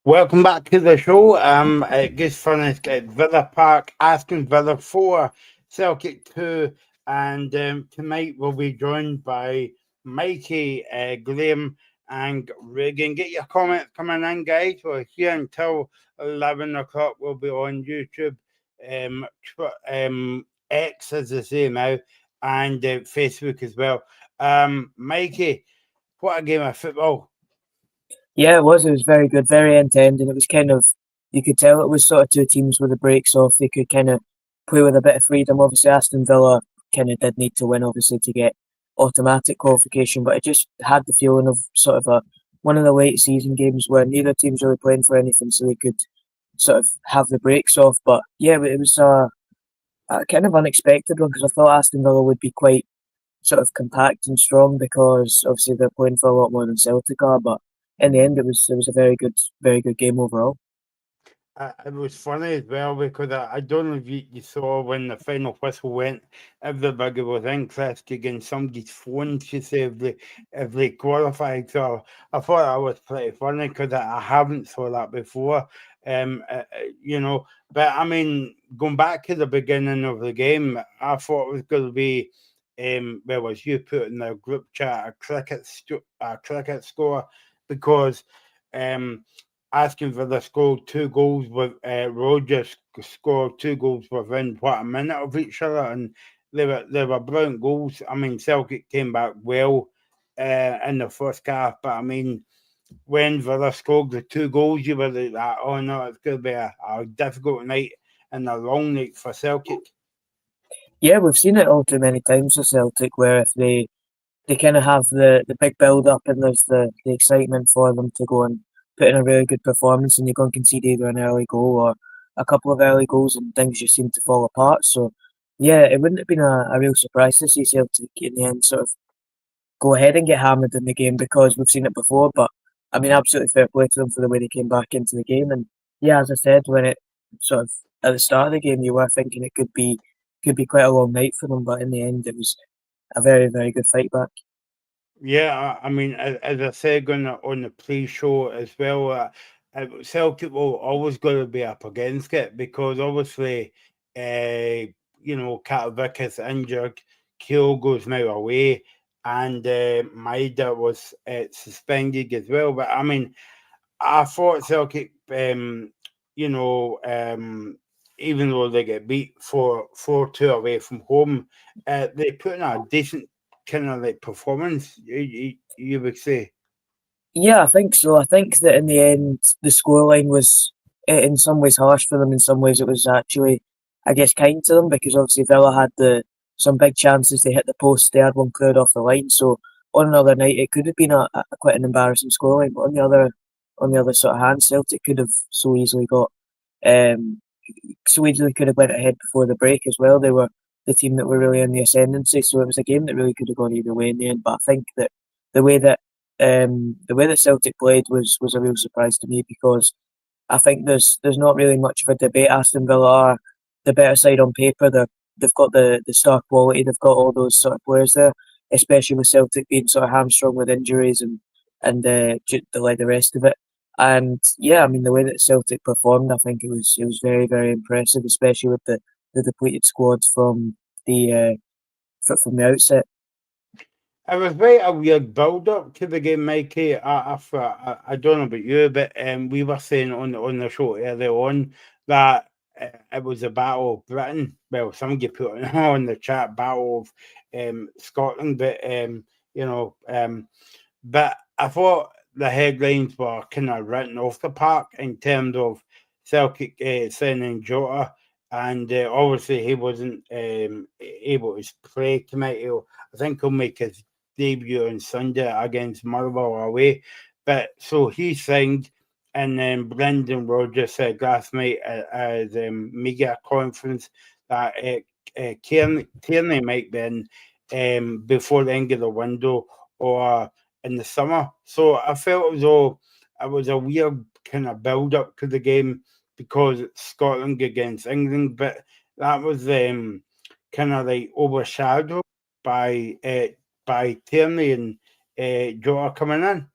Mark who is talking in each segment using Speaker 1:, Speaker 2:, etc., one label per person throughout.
Speaker 1: Welcome back to the show. It gets finished at Villa Park, Aston Villa 4, Celtic 2, and tonight we'll be joined by Mikey, Graham, and Regan. Get your comments coming in, guys. We're here until 11 o'clock. We'll be on YouTube, X, as they say now, and Facebook as well. Mikey, what a game of football!
Speaker 2: Yeah, it was. It was very good, very end-to-end, and it was kind of, you could tell it was sort of two teams with the breaks off. They could kind of play with a bit of freedom. Obviously, Aston Villa kind of did need to win, obviously, to get automatic qualification, but it just had the feeling of sort of a one of the late season games where neither team's really playing for anything, so they could sort of have the breaks off. But yeah, it was a kind of unexpected one because I thought Aston Villa would be quite sort of compact and strong because obviously they're playing for a lot more than Celtic are. But in the end, it was a very good game overall.
Speaker 1: It was funny as well because I don't know if you saw when the final whistle went, everybody was interested in somebody's phone to say if they qualified. So I thought that was pretty funny because I haven't saw that before. You know, but I mean, going back to the beginning of the game, I thought it was going to be. Well, as you put in the group chat, a cricket score, because um, asking for the scored two goals with Rogers scored two goals within what a minute of each other, and they were brilliant goals. I mean, Celtic came back well in the first half, but I mean, when Villa scored the two goals, you were like, "Oh no, it's going to be a difficult night and a long night for Celtic."
Speaker 2: Yeah, we've seen it all too many times with Celtic, where if they kind of have the big build up and there's the excitement for them to go and put in a really good performance, and you go and concede either an early goal or a couple of early goals, and things just seem to fall apart. So yeah, it wouldn't have been a real surprise to see Celtic in the end sort of go ahead and get hammered in the game because we've seen it before. But I mean, absolutely fair play to them for the way they came back into the game. And yeah, as I said, when it sort of at the start of the game, you were thinking it could be quite a long night for them, but in the end, it was a very good fight back.
Speaker 1: Yeah, I mean, as I said on the pre-show as well, Celtic will always going to be up against it because obviously, uh, Katovic is injured, Kyogo's now away, and Maida was suspended as well. But I mean, I thought Celtic, you know, um, even though they get beat 4-2 away from home, they put in a decent kind of like performance. You would say.
Speaker 2: Yeah, I think so. I think that in the end, the scoreline was in some ways harsh for them. In some ways, it was actually, I guess, kind to them because obviously Villa had some big chances. They hit the post. They had one cleared off the line. So on another night, it could have been a quite an embarrassing scoreline. But on the other sort of hand, Celtic could have um, so easily could have went ahead before the break as well. They were the team that were really in the ascendancy. So it was a game that really could have gone either way in the end. But I think that the way that the way that Celtic played was a real surprise to me because I think there's not really much of a debate. Aston Villa are the better side on paper. They've got the star quality. They've got all those sort of players there, especially with Celtic being sort of hamstrung with injuries and like the rest of it. And yeah, I mean the way that Celtic performed, I think it was very impressive, especially with the depleted squads from the outset.
Speaker 1: It was very a weird build up to the game, Mikey. I don't know about you, but we were saying on the show earlier on that it was a battle of Britain. Well, somebody put it on the chat, battle of Scotland, but but I thought the headlines were kind of written off the park in terms of Celtic signing Jota, and obviously he wasn't able to play tonight. I think he'll make his debut on Sunday against Motherwell away. But so he signed, and then Brendan Rodgers said last night at the media conference that Tierney might be in before the end of the window or in the summer. So I felt as though it was a weird kind of build up to the game because it's Scotland against England, but that was kind of like overshadowed by Tierney and Jota coming in.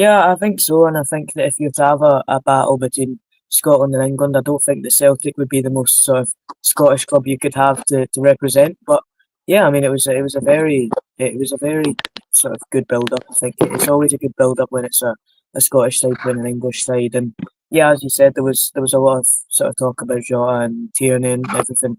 Speaker 2: Yeah, I think so, and I think that if you're to have a battle between Scotland and England, I don't think the Celtic would be the most sort of Scottish club you could have to represent. But yeah, I mean, it was a very sort of good build up. I think it's always a good build up when it's a Scottish side playing an English side, and yeah, as you said, there was a lot of sort of talk about Jota and Tierney and everything,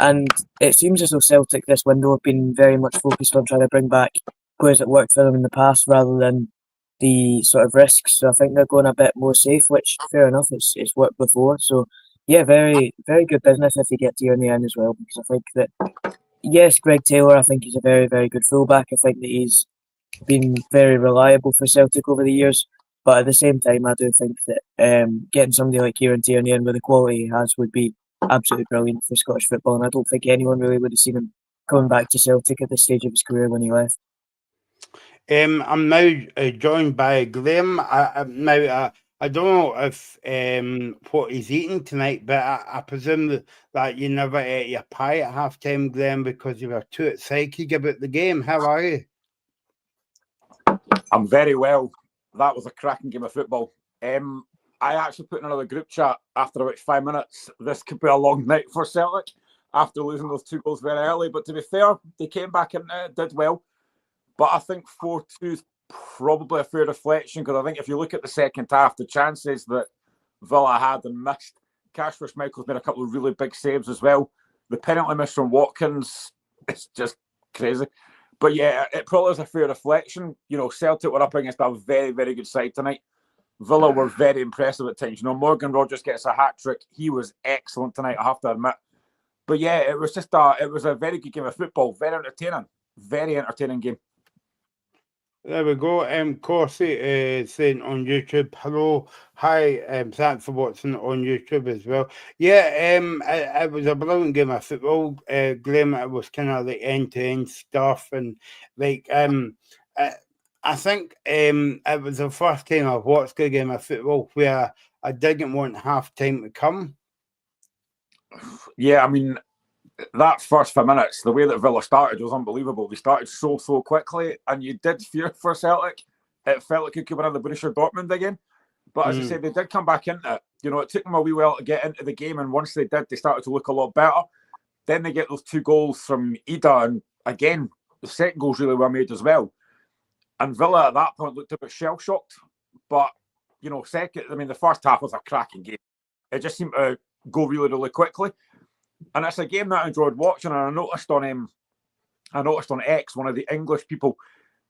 Speaker 2: and it seems as though Celtic this window have been very much focused on trying to bring back players that worked for them in the past rather than the sort of risks. So I think they're going a bit more safe, which fair enough, it's worked before. So yeah, very very good business if you get to in the end as well, because I think that yes, Greg Taylor, I think he's a very very good fullback. I think that he's been very reliable for Celtic over the years. But at the same time, I do think that getting somebody like Kieran Tierney in with the quality he has would be absolutely brilliant for Scottish football. And I don't think anyone really would have seen him coming back to Celtic at this stage of his career when he left.
Speaker 1: I'm now joined by Graham. I don't know if what he's eating tonight, but I presume that you never ate your pie at half time, Graham, because you were too excited about the game. How are you?
Speaker 3: I'm very well. That was a cracking game of football. I actually put in another group chat after about 5 minutes. This could be a long night for Celtic after losing those 2 goals very early. But to be fair, they came back and did well. But I think 4-2 is probably a fair reflection, because I think if you look at the second half, the chances that Villa had and missed, Kasper Schmeichel's made a couple of really big saves as well. The penalty miss from Watkins is just crazy. But yeah, it probably is a fair reflection. You know, Celtic were up against a very, very good side tonight. Villa were very impressive at times. You know, Morgan Rogers gets a hat trick. He was excellent tonight, I have to admit. But yeah, it was a very good game of football. Very entertaining game.
Speaker 1: There we go. Corsi saying on YouTube, hello, hi, thanks for watching on YouTube as well. Yeah, it was a brilliant game of football. Graham, it was kind of like end-to-end stuff, and like I think it was the first time I've watched a game of football where I didn't want half time to come.
Speaker 3: Yeah, I mean, that first 5 minutes, the way that Villa started was unbelievable. They started so quickly, and you did fear for Celtic. It felt like it could be another Borussia Dortmund again. But as I said, they did come back into it. You know, it took them a wee while to get into the game, and once they did, they started to look a lot better. Then they get those 2 goals from Ida, and again, the second goals really were made as well. And Villa at that point looked a bit shell-shocked. But, you know, the first half was a cracking game. It just seemed to go really, really quickly. And it's a game that I enjoyed watching. And I noticed on X, one of the English people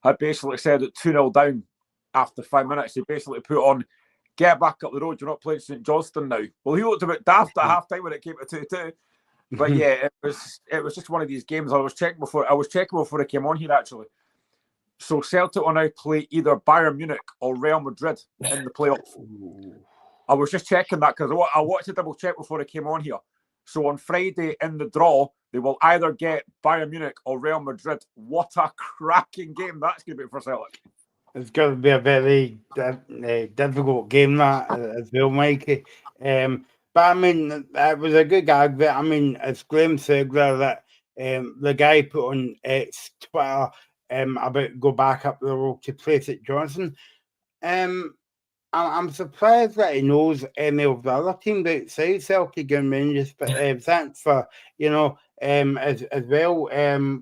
Speaker 3: had basically said that 2-0 down after 5 minutes. He basically put on, get back up the road, you're not playing St Johnstone now. Well, he looked a bit daft at half time when it came to 2-2. But yeah, it was just one of these games. I was checking before I came on here, actually. So Celtic will now play either Bayern Munich or Real Madrid in the playoff. I was just checking that because I wanted to double check before I came on here. So on Friday in the draw, they will either get Bayern Munich or Real Madrid. What a cracking game that's going to be for Celtic.
Speaker 1: It's going to be a very difficult game, that as well, Mikey. But I mean, it was a good gag. But I mean, as Graham said there, that the guy put on Twitter about go back up the road to place at Johnson. I'm surprised that he knows any of the other teams outside Celtic and Rangers, but thanks for, as well.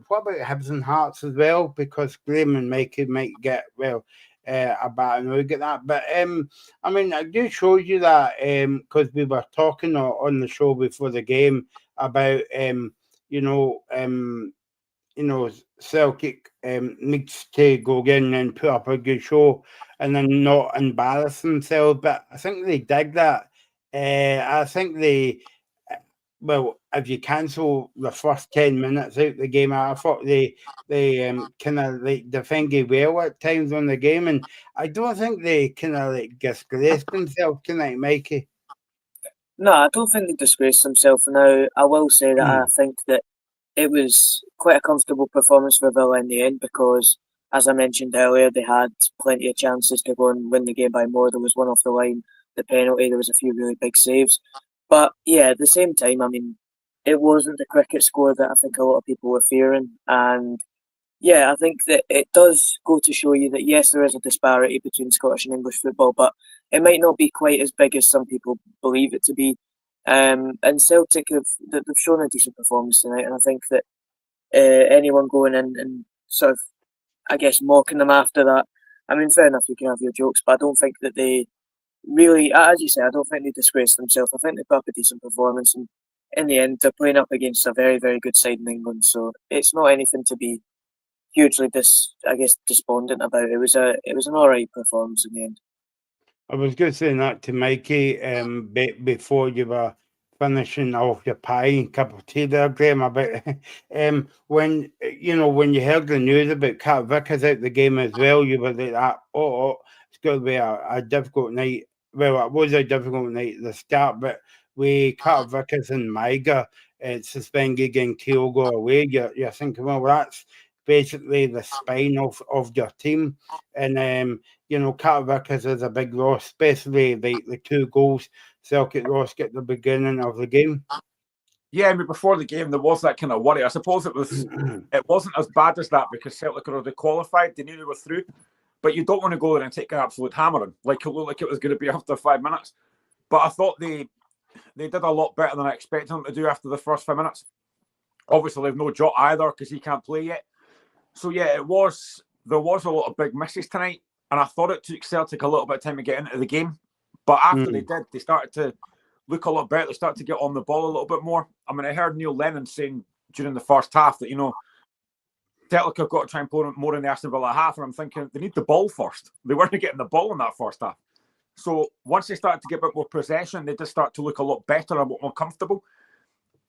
Speaker 1: What about Hibs and Hearts as well? Because Graham and Mikey might get, a bad annoyed at that. But, I mean, I do show you that because we were talking on the show before the game about, Celtic needs to go in and put up a good show and then not embarrass themselves. But I think they did that. I think if you cancel the first 10 minutes out the game, I thought they kind of like defended well at times on the game, and I don't think they kind of like disgraced themselves tonight, Mikey.
Speaker 2: No, I don't think they disgraced themselves. Now, I will say that I think that it was quite a comfortable performance for Villa in the end because, as I mentioned earlier, they had plenty of chances to go and win the game by more. There was one off the line, the penalty, there was a few really big saves. But yeah, at the same time, I mean, it wasn't the cricket score that I think a lot of people were fearing. And Yeah, I think that it does go to show you that yes, there is a disparity between Scottish and English football, but it might not be quite as big as some people believe it to be. And Celtic they've shown a decent performance tonight, and I think that anyone going in and sort of, I guess, mocking them after that. I mean, fair enough, you can have your jokes, but I don't think that they really, as you say, I don't think they disgraced themselves. I think they put up a decent performance, and in the end, they're playing up against a very, very good side in England. So it's not anything to be hugely despondent about. It was an all right performance in the end.
Speaker 1: I was just saying that to Mikey before you were finishing off your pie and cup of tea there, Graham, about when when you heard the news about Cat Vickers out the game as well, you were like that, it's going to be a difficult night. Well, it was a difficult night at the start, but with Cat Vickers and Maiga suspended and Kyogo away, you're thinking, well, that's basically the spine of your team. And Carter Vickers is a big loss, especially the two goals Celtic lost at the beginning of the game.
Speaker 3: Yeah, I mean, before the game, there was that kind of worry. I suppose it wasn't as bad as that because Celtic had already qualified. They knew they were through. But you don't want to go there and take an absolute hammering, like it looked like it was going to be after 5 minutes. But I thought they did a lot better than I expected them to do after the first 5 minutes. Obviously, they've no Jot either because he can't play yet. So, yeah, there was a lot of big misses tonight. And I thought it took Celtic a little bit of time to get into the game. But after they did, they started to look a lot better. They started to get on the ball a little bit more. I mean, I heard Neil Lennon saying during the first half that, Celtic have got to try and play more in the Aston Villa half. And I'm thinking they need the ball first. They weren't getting the ball in that first half. So once they started to get a bit more possession, they just start to look a lot better and a lot more comfortable.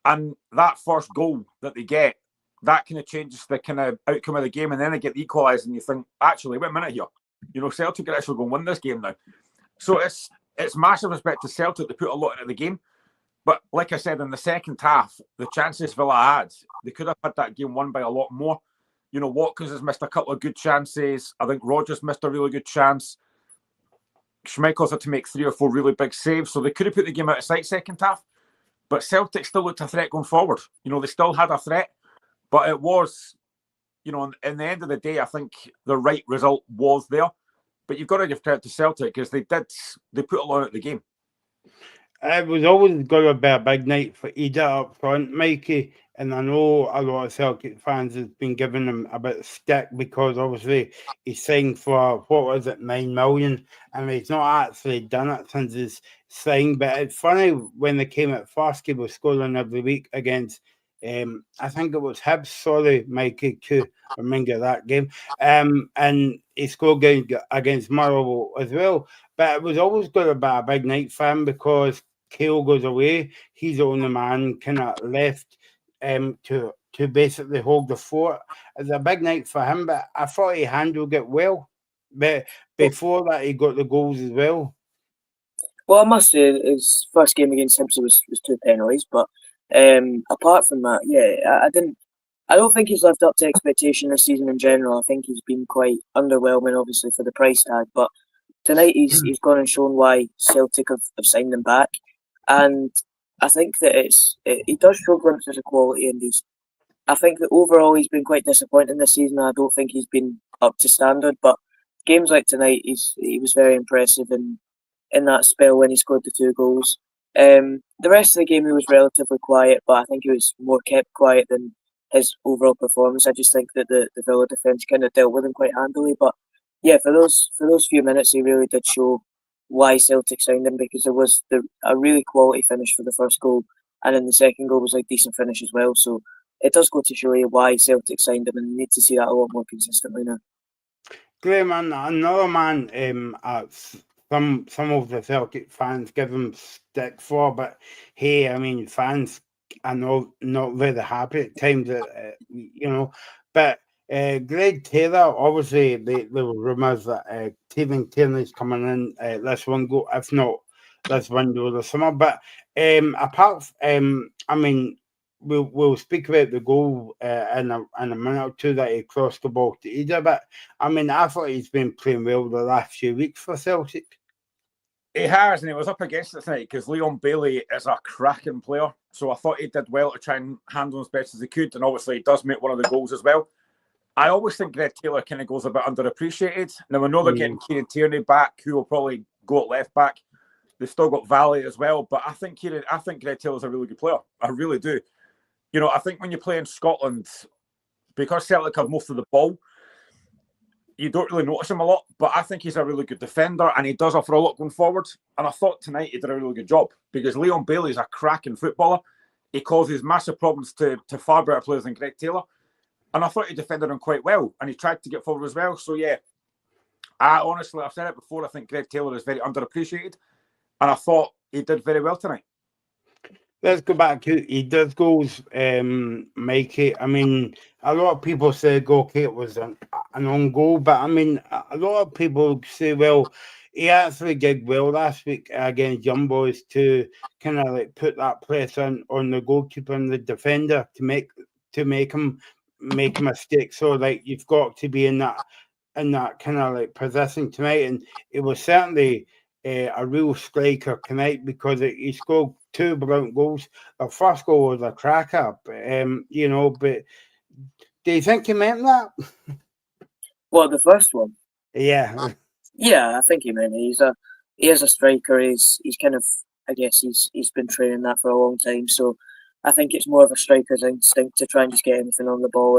Speaker 3: And that first goal that they get, that kind of changes the kind of outcome of the game. And then they get equalised and you think, actually, wait a minute here. Celtic are actually going to win this game now. So it's massive respect to Celtic. They put a lot into the game. But like I said, in the second half, the chances Villa had, they could have had that game won by a lot more. Watkins has missed a couple of good chances. I think Rodgers missed a really good chance. Schmeichel's had to make 3 or 4 really big saves. So they could have put the game out of sight second half. But Celtic still looked a threat going forward. They still had a threat. But it was, in the end of the day, I think the right result was there. But you've got to give credit to Celtic because they put a lot at the game.
Speaker 1: It was always going to be a big night for Ida up front, Mikey. And I know a lot of Celtic fans have been giving him a bit of stick because obviously he's signed for, 9 million? And he's not actually done it since he's signed. But it's funny, when they came at first, he was scoring every week against, I think it was Hibs, sorry, Mikey, to remember that game. And he scored against Motherwell as well. But it was always going to be a big night for him because Kale goes away. He's the only man kind of left to basically hold the fort. It's a big night for him, but I thought he handled it well. But before that, he got the goals as well.
Speaker 2: Well, I must say his first game against Hibs was 2 penalties, but apart from that, yeah, I don't think he's lived up to expectation this season in general. I think he's been quite underwhelming, obviously, for the price tag. But tonight he's gone and shown why Celtic have signed him back. And I think that he does show glimpses of quality, and I think that overall he's been quite disappointing this season. I don't think he's been up to standard, but games like tonight, he was very impressive in that spell when he scored the 2 goals. The rest of the game he was relatively quiet, but I think he was more kept quiet than his overall performance. I just think that the Villa defence kind of dealt with him quite handily. But yeah, for those few minutes, he really did show why Celtic signed him, because there was a really quality finish for the first goal, and then the second goal was a decent finish as well. So it does go to show you why Celtic signed him, and you need to see that a lot more consistently now.
Speaker 1: Graham, another man some of the Celtic fans give him stick for, but hey, I mean, fans are not very happy at times, but Greg Taylor, obviously there were rumours that Stephen Tierney's coming in this window, if not this window of the summer, but apart I mean, we'll speak about the goal in a minute or two that he crossed the ball to Ida, but I mean, I thought he's been playing well the last few weeks for Celtic.
Speaker 3: He has, and he was up against it tonight because Leon Bailey is a cracking player. So I thought he did well to try and handle him as best as he could, and obviously he does make one of the goals as well. I always think Greg Taylor kind of goes a bit underappreciated. Now, I know they're getting Kieran Tierney back, who will probably go at left back. They've still got Valley as well, but I think Greg Taylor's a really good player. I really do. You know, I think when you play in Scotland, because Celtic have most of the ball, you don't really notice him a lot, but I think he's a really good defender and he does offer a lot going forward. And I thought tonight he did a really good job because Leon Bailey's a cracking footballer. He causes massive problems to far better players than Greg Taylor. And I thought he defended him quite well and he tried to get forward as well. So, yeah, I've said it before, I think Greg Taylor is very underappreciated and I thought he did very well tonight.
Speaker 1: Let's go back to he does goals, Mikey. I mean, a lot of people say it was an own goal, but I mean, a lot of people say, well, he actually did well last week against Young Boys to kind of like put that pressure on the goalkeeper and the defender to make him make a mistake. So like you've got to be in that kind of like possession tonight, and it was certainly a real striker tonight because he scored 2 brilliant goals. The first goal was a cracker, you know. But do you think he meant that?
Speaker 2: Well, the first one.
Speaker 1: Yeah.
Speaker 2: Yeah, I think he meant it. He is a striker. He's kind of, I guess he's been training that for a long time. So I think it's more of a striker's instinct to try and just get anything on the ball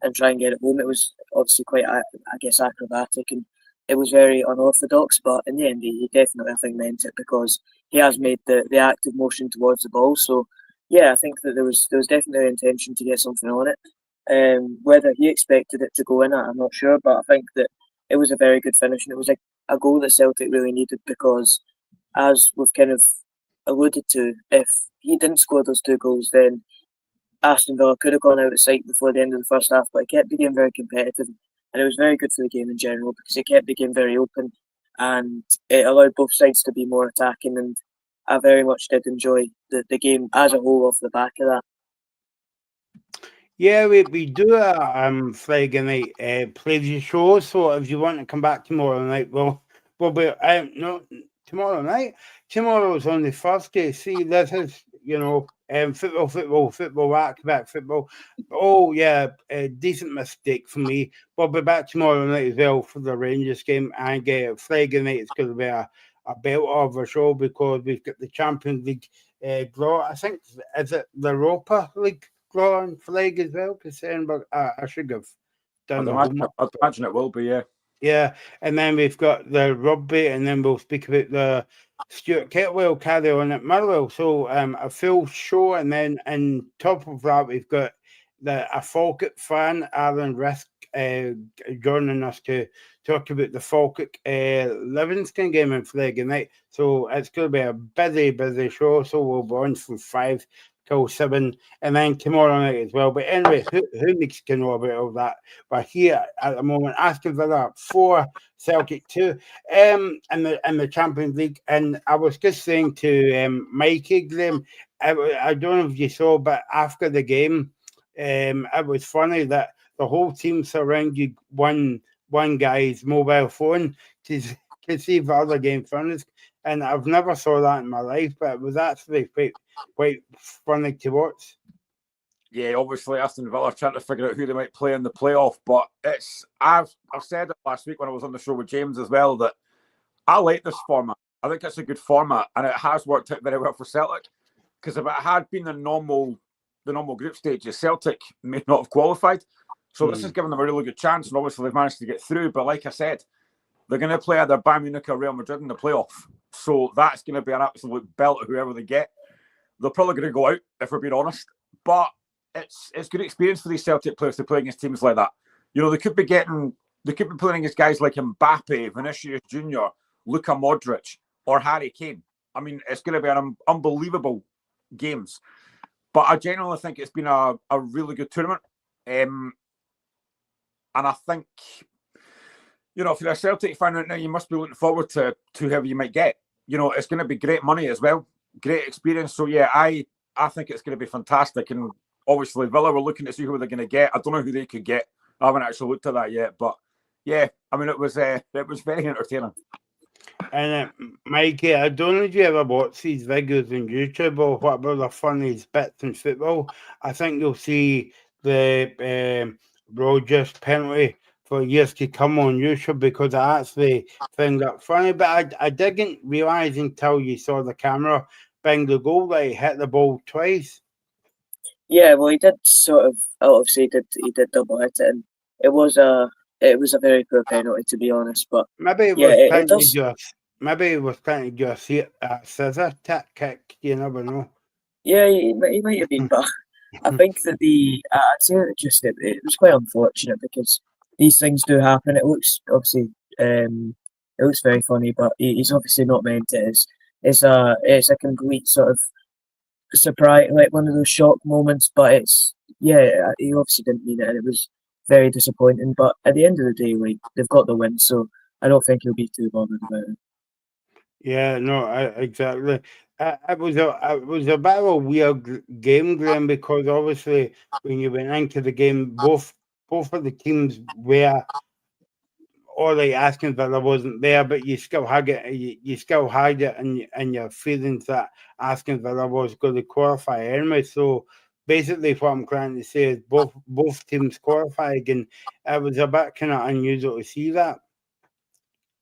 Speaker 2: and try and get it home. It was obviously quite, I guess, acrobatic and it was very unorthodox. But in the end, he definitely, I think, meant it because he has made the active motion towards the ball. So yeah, I think that there was definitely an intention to get something on it. Whether he expected it to go in, I'm not sure. But I think that it was a very good finish and it was a goal that Celtic really needed because, as we've kind of alluded to, if he didn't score those 2 goals, then Aston Villa could have gone out of sight before the end of the first half, but it kept the game very competitive and it was very good for the game in general because it kept the game very open and it allowed both sides to be more attacking, and I very much did enjoy the game as a whole off the back of that.
Speaker 1: Yeah, we do a Friday night preview show, so if you want to come back tomorrow night, we'll be no tomorrow night. Tomorrow's only Thursday. See, this is football, back football. Oh yeah, a decent mistake for me. We'll be back tomorrow night as well for the Rangers game, and Friday night it's going to be a belter of a show because we've got the Champions League draw. I think is it the Europa League draw on flag as well? Because I should have done
Speaker 3: I'd imagine it will be, yeah.
Speaker 1: Yeah, and then we've got the rugby, and then we'll speak about the Stuart Kettlewell carry on at Motherwell. So a full show, and then on top of that, we've got a Falkirk fan, Alan Risk, joining us to talk about the Falkirk Livingston game on Friday night. So it's going to be a busy show. So we'll be on from 5 till 7, and then tomorrow night as well. But anyway, who needs to know about all that? We're here at the moment. Aston Villa 4, Celtic 2, in the Champions League. And I was just saying to Mikey, Graham, I don't know if you saw, but after the game, it was funny that the whole team surrounded one guy's mobile phone to see if the other game finished. And I've never saw that in my life, but it was actually quite funny to watch.
Speaker 3: Yeah, obviously Aston Villa are trying to figure out who they might play in the playoff, but I've said it last week when I was on the show with James as well that I like this format. I think it's a good format and it has worked out very well for Celtic because if it had been the normal group stages, Celtic may not have qualified. So this has given them a really good chance, and obviously they've managed to get through. But like I said, they're going to play either Bayern Munich or Real Madrid in the playoff. So that's going to be an absolute belt of whoever they get. They're probably going to go out, if we're being honest. But it's good experience for these Celtic players to play against teams like that. You know, they could be playing against guys like Mbappe, Vinicius Jr., Luka Modric, or Harry Kane. I mean, it's going to be an unbelievable games. But I genuinely think it's been a really good tournament. And I think, you know, if you're a Celtic fan right now, you must be looking forward to whoever you might get. You know, it's going to be great money as well. Great experience. So, yeah, I think it's going to be fantastic. And obviously, Villa were looking to see who they're going to get. I don't know who they could get. I haven't actually looked at that yet. But, yeah, I mean, it was very entertaining.
Speaker 1: And Mikey, I don't know if you ever watch these videos on YouTube or what about the funniest bits in football. I think you'll see the Rogers penalty for years to come on YouTube because I actually found that funny, but I didn't realise until you saw the camera bang the goal that he hit the ball twice.
Speaker 2: Yeah, well, he did sort of. Obviously, he did double hit it, and it was a very poor penalty, to be honest. But
Speaker 1: Maybe it
Speaker 2: yeah,
Speaker 1: was
Speaker 2: it
Speaker 1: trying to
Speaker 2: does.
Speaker 1: just see a scissor tap kick. You never know.
Speaker 2: Yeah, he might have been, but I think that I'd say that it was quite unfortunate because these things do happen. It looks obviously it looks very funny, but he's obviously not meant it. It's a complete sort of surprise, like one of those shock moments. But it's yeah, he obviously didn't mean it, and it was very disappointing. But at the end of the day, like they've got the win, so I don't think he'll be too bothered about it.
Speaker 1: Yeah, no, exactly. It was a bit of a weird game, Graham, because obviously when you went into the game, both of the teams were all like Aston Villa wasn't there, but you still had it. You still had it in your feelings that Aston Villa was going to qualify anyway. So basically, what I'm trying to say is both teams qualified, and it was a bit kind of unusual to see that.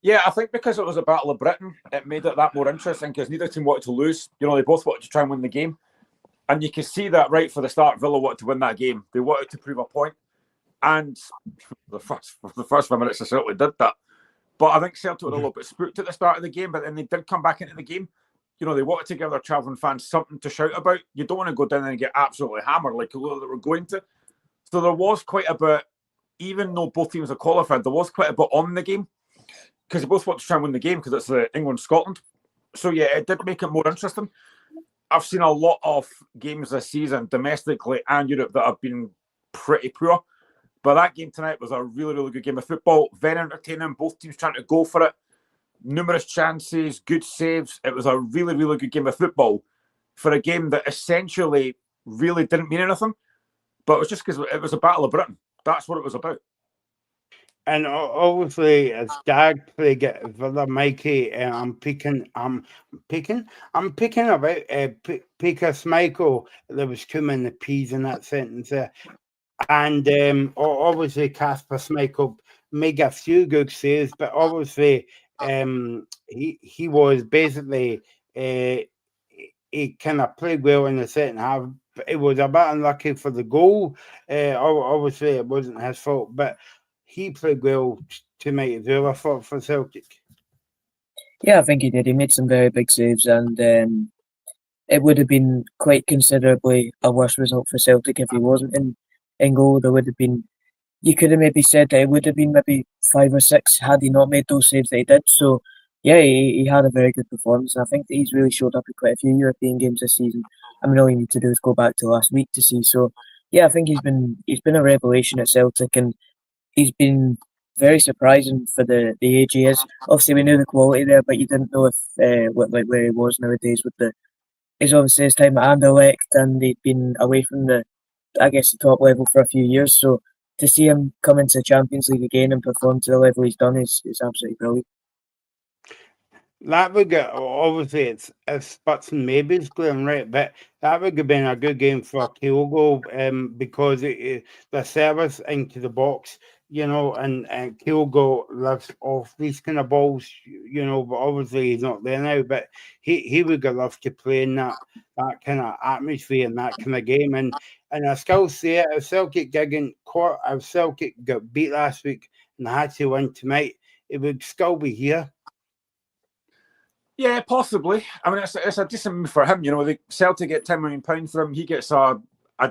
Speaker 3: Yeah, I think because it was a Battle of Britain, it made it that more interesting because neither team wanted to lose. You know, they both wanted to try and win the game. And you can see that right for the start, Villa wanted to win that game. They wanted to prove a point. And the first 5 minutes, they certainly did that. But I think Celtic were a little bit spooked at the start of the game, but then they did come back into the game. You know, they wanted to give their travelling fans something to shout about. You don't want to go down and get absolutely hammered like a lot that were going to. So there was quite a bit, even though both teams are qualified, there was quite a bit on the game because they both want to try and win the game because it's the England-Scotland. So yeah, it did make it more interesting. I've seen a lot of games this season, domestically and Europe, that have been pretty poor. But that game tonight was a really, really good game of football. Very entertaining. Both teams trying to go for it. Numerous chances, good saves. It was a really, really good game of football for a game that essentially really didn't mean anything. But it was just because it was a Battle of Britain. That's what it was about.
Speaker 1: And obviously, as Dag play get Villa, Mikey, I'm picking about Pika Schmeichel. There was too many P's in that sentence there. And obviously, Kasper Schmeichel made a few good saves, but obviously, he was basically he kind of played well in the second half. It was a bit unlucky for the goal. Obviously, it wasn't his fault, but he played well to make it Villa for Celtic.
Speaker 2: Yeah, I think he did. He made some very big saves, and it would have been quite considerably a worse result for Celtic if he wasn't in goal. There would have been, you could have maybe said that it would have been maybe 5 or 6 had he not made those saves that he did. So, yeah, he had a very good performance. And I think that he's really showed up in quite a few European games this season. I mean, all you need to do is go back to last week to see. So, yeah, I think he's been a revelation at Celtic, and he's been very surprising for the age he is. Obviously, we knew the quality there, but you didn't know if where he was nowadays with the. He's obviously his time at Anderlecht, and he'd been away from the top level for a few years. So to see him come into the Champions League again and perform to the level he's done is absolutely brilliant.
Speaker 1: That would get obviously it's buts and maybes going right, but that would have been a good game for Kyogo because the service into the box, and Kyogo lives off these kind of balls, but obviously he's not there now. But he would have loved to play in that kind of atmosphere and that kind of game. And I still say it, if Celtic got beat last week and had to win tonight, it would still be here.
Speaker 3: Yeah, possibly. I mean, it's a decent move for him. The Celtic get £10 million for him. He gets a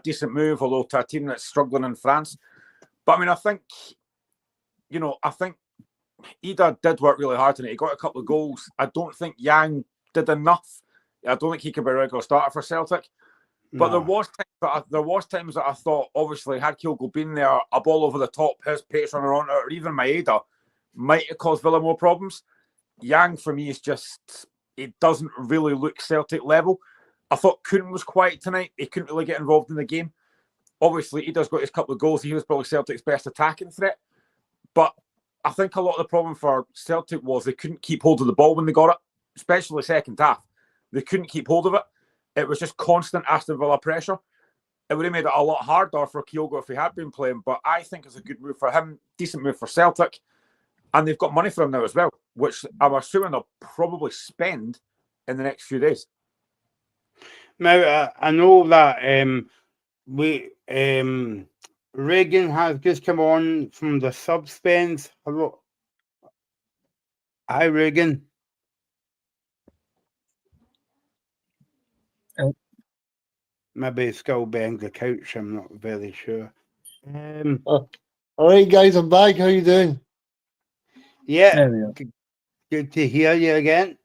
Speaker 3: decent move, although to a team that's struggling in France. But I mean, I think Ida did work really hard tonight. He got a couple of goals. I don't think Yang did enough. I don't think he could be a regular starter for Celtic. But
Speaker 1: No.
Speaker 3: there was times that I thought, obviously, had Kyogo been there, a ball over the top, his pace runner on it, or even Maeda might have caused Villa more problems. Yang, for me, is just, it doesn't really look Celtic level. I thought Kuhn was quiet tonight. He couldn't really get involved in the game. Obviously, he does got his couple of goals. He was probably Celtic's best attacking threat. But I think a lot of the problem for Celtic was they couldn't keep hold of the ball when they got it, especially second half. They couldn't keep hold of it. It was just constant Aston Villa pressure. it would have made it a lot harder for Kyogo if he had been playing. But I think it's a good move for him, decent move for Celtic. And they've got money for him now as well, which I'm assuming they'll probably spend in the next few days.
Speaker 1: Now, I know that Reagan has just come on from the subspens. Hello. Hi, Reagan.
Speaker 2: Oh.
Speaker 1: Maybe he's still behind the couch. I'm not very sure.
Speaker 4: All right, guys, I'm back. How you doing?
Speaker 1: Yeah,
Speaker 2: There we go.
Speaker 1: good to hear you again.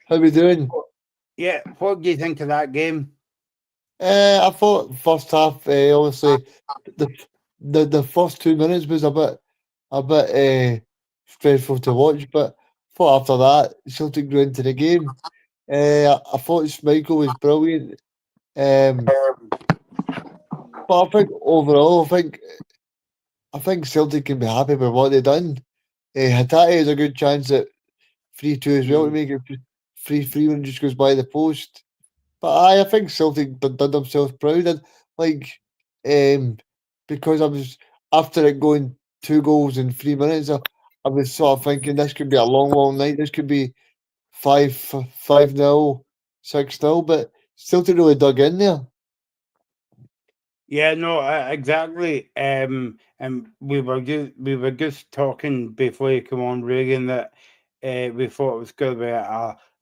Speaker 4: How we doing?
Speaker 1: Yeah, what do you think of that game?
Speaker 4: I thought first half, obviously, the first 2 minutes was a bit stressful to watch, but thought after that Celtic grew into the game. I thought Schmeichel was brilliant. But I think overall, I think Celtic can be happy with what they've done. Hatate has a good chance at 3-2 as well to make it 3-3 when it just goes by the post. But I think Celtic done themselves proud, and because I was after it going 2 goals in 3 minutes, I was sort of thinking this could be a long night. This could be 5-0, 6-0, but Celtic really dug in there.
Speaker 1: Yeah, no, exactly. And we were just talking before you come on, Reagan, that we thought it was going to be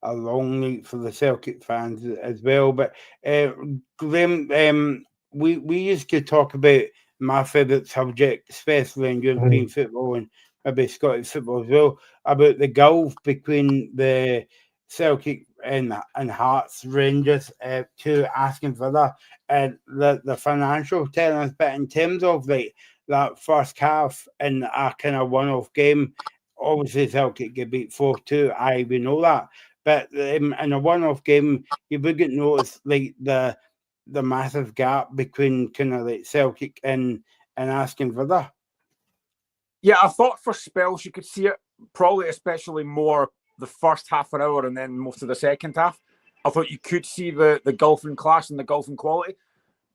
Speaker 1: a long night for the Celtic fans as well. But Graham, we used to talk about my favourite subject, especially in European football and maybe Scottish football as well, about the gulf between the Celtic and Hearts, Rangers to Aston Villa and the financial telling us. But in terms of like that first half in a kind of one-off game, obviously Celtic get beat 4-2. We know that. But in a one-off game, you wouldn't notice like the massive gap between kind of like Celtic and Aston Villa.
Speaker 3: Yeah, I thought for spells you could see it, probably especially more the first half an hour and then most of the second half. I thought you could see the gulf in class and the gulf in quality.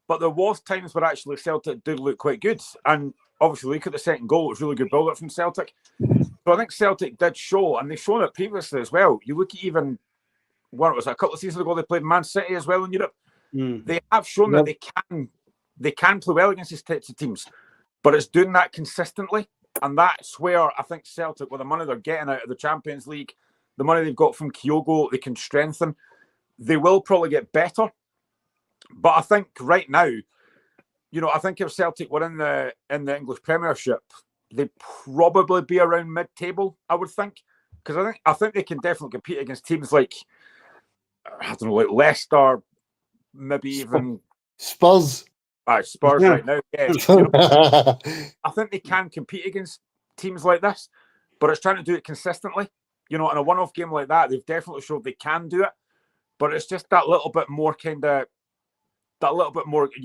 Speaker 3: But there was times where actually Celtic did look quite good. And obviously, look at the second goal. It was really good build-up from Celtic. So I think Celtic did show, and they've shown it previously as well. You look at even, what it was, a couple of seasons ago, they played Man City as well in Europe. They have shown that they can play well against these types of teams. But it's doing that consistently. And that's where I think Celtic, with the money they're getting out of the Champions League, the money they've got from Kyogo, they can strengthen. They will probably get better. But I think right now, I think if Celtic were in the English Premiership, they'd probably be around mid-table, I would think. Because I think they can definitely compete against teams like, I don't know, like Leicester, maybe even
Speaker 4: Spurs.
Speaker 3: Spurs right now. Yeah, I think they can compete against teams like this, but it's trying to do it consistently. In a one-off game like that, they've definitely showed they can do it, but it's just that little bit more You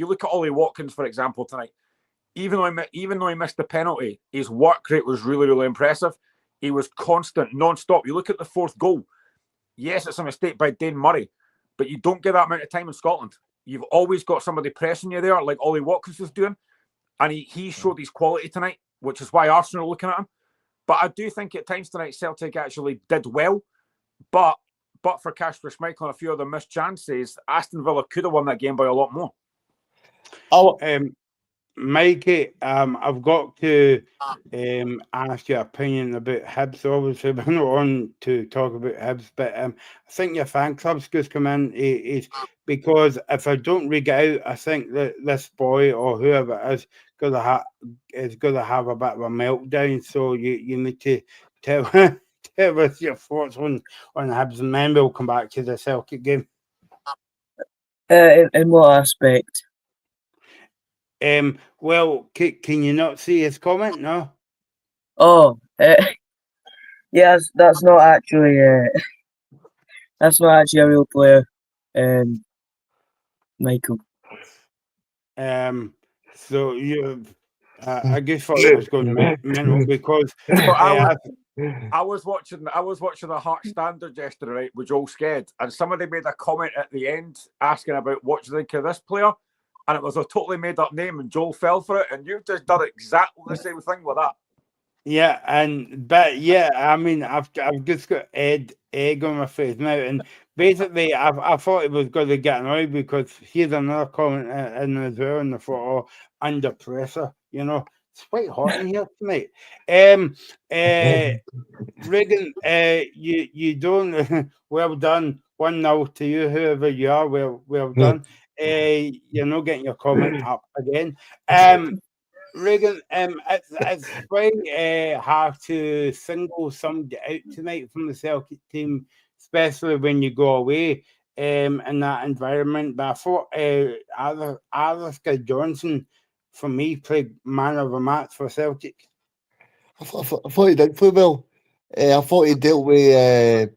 Speaker 3: look at Ollie Watkins, for example, tonight. Even though he missed the penalty, his work rate was really, really impressive. He was constant, non-stop. You look at the fourth goal. Yes, it's a mistake by Dane Murray, but you don't get that amount of time in Scotland. You've always got somebody pressing you there, like Ollie Watkins was doing. And he showed his quality tonight, which is why Arsenal are looking at him. But I do think at times tonight, Celtic actually did well. But for Kasper Schmeichel and a few other missed chances, Aston Villa could have won that game by a lot more.
Speaker 1: Mikey, I've got to ask your opinion about Hibs. Obviously, we're not on to talk about Hibs, but I think your fan club's just come in. Is because if I don't rig it out, I think that this boy or whoever it is going to have a bit of a meltdown. So you need to tell tell us your thoughts on Hibs, and then we'll come back to the Celtic game.
Speaker 2: In what aspect?
Speaker 1: Well, can you not see his comment? No.
Speaker 2: Oh, yes, that's not actually a real player, Michael.
Speaker 1: So you, I guess thought it was going mental because
Speaker 3: I was watching the Heart Standard yesterday, right, with Joel Sked, and somebody made a comment at the end asking about what do you think of this player, and it was a totally made up name, and Joel fell for it, and you've just done exactly the same thing with that.
Speaker 1: Yeah, I mean, I've just got egg on my face now, and basically, I thought it was going to get annoyed because here's another comment in as well, and I thought, oh, under pressure, it's quite hot in here tonight. Regan, you don't. Well done, 1-0 to you, whoever you are. Well done. You're not getting your comment up again. Regan, it's very hard to single somebody out tonight from the Celtic team, especially when you go away in that environment. But I thought Alistair Johnson, for me, played man of the match for Celtic.
Speaker 4: I thought he did play well. I thought he dealt with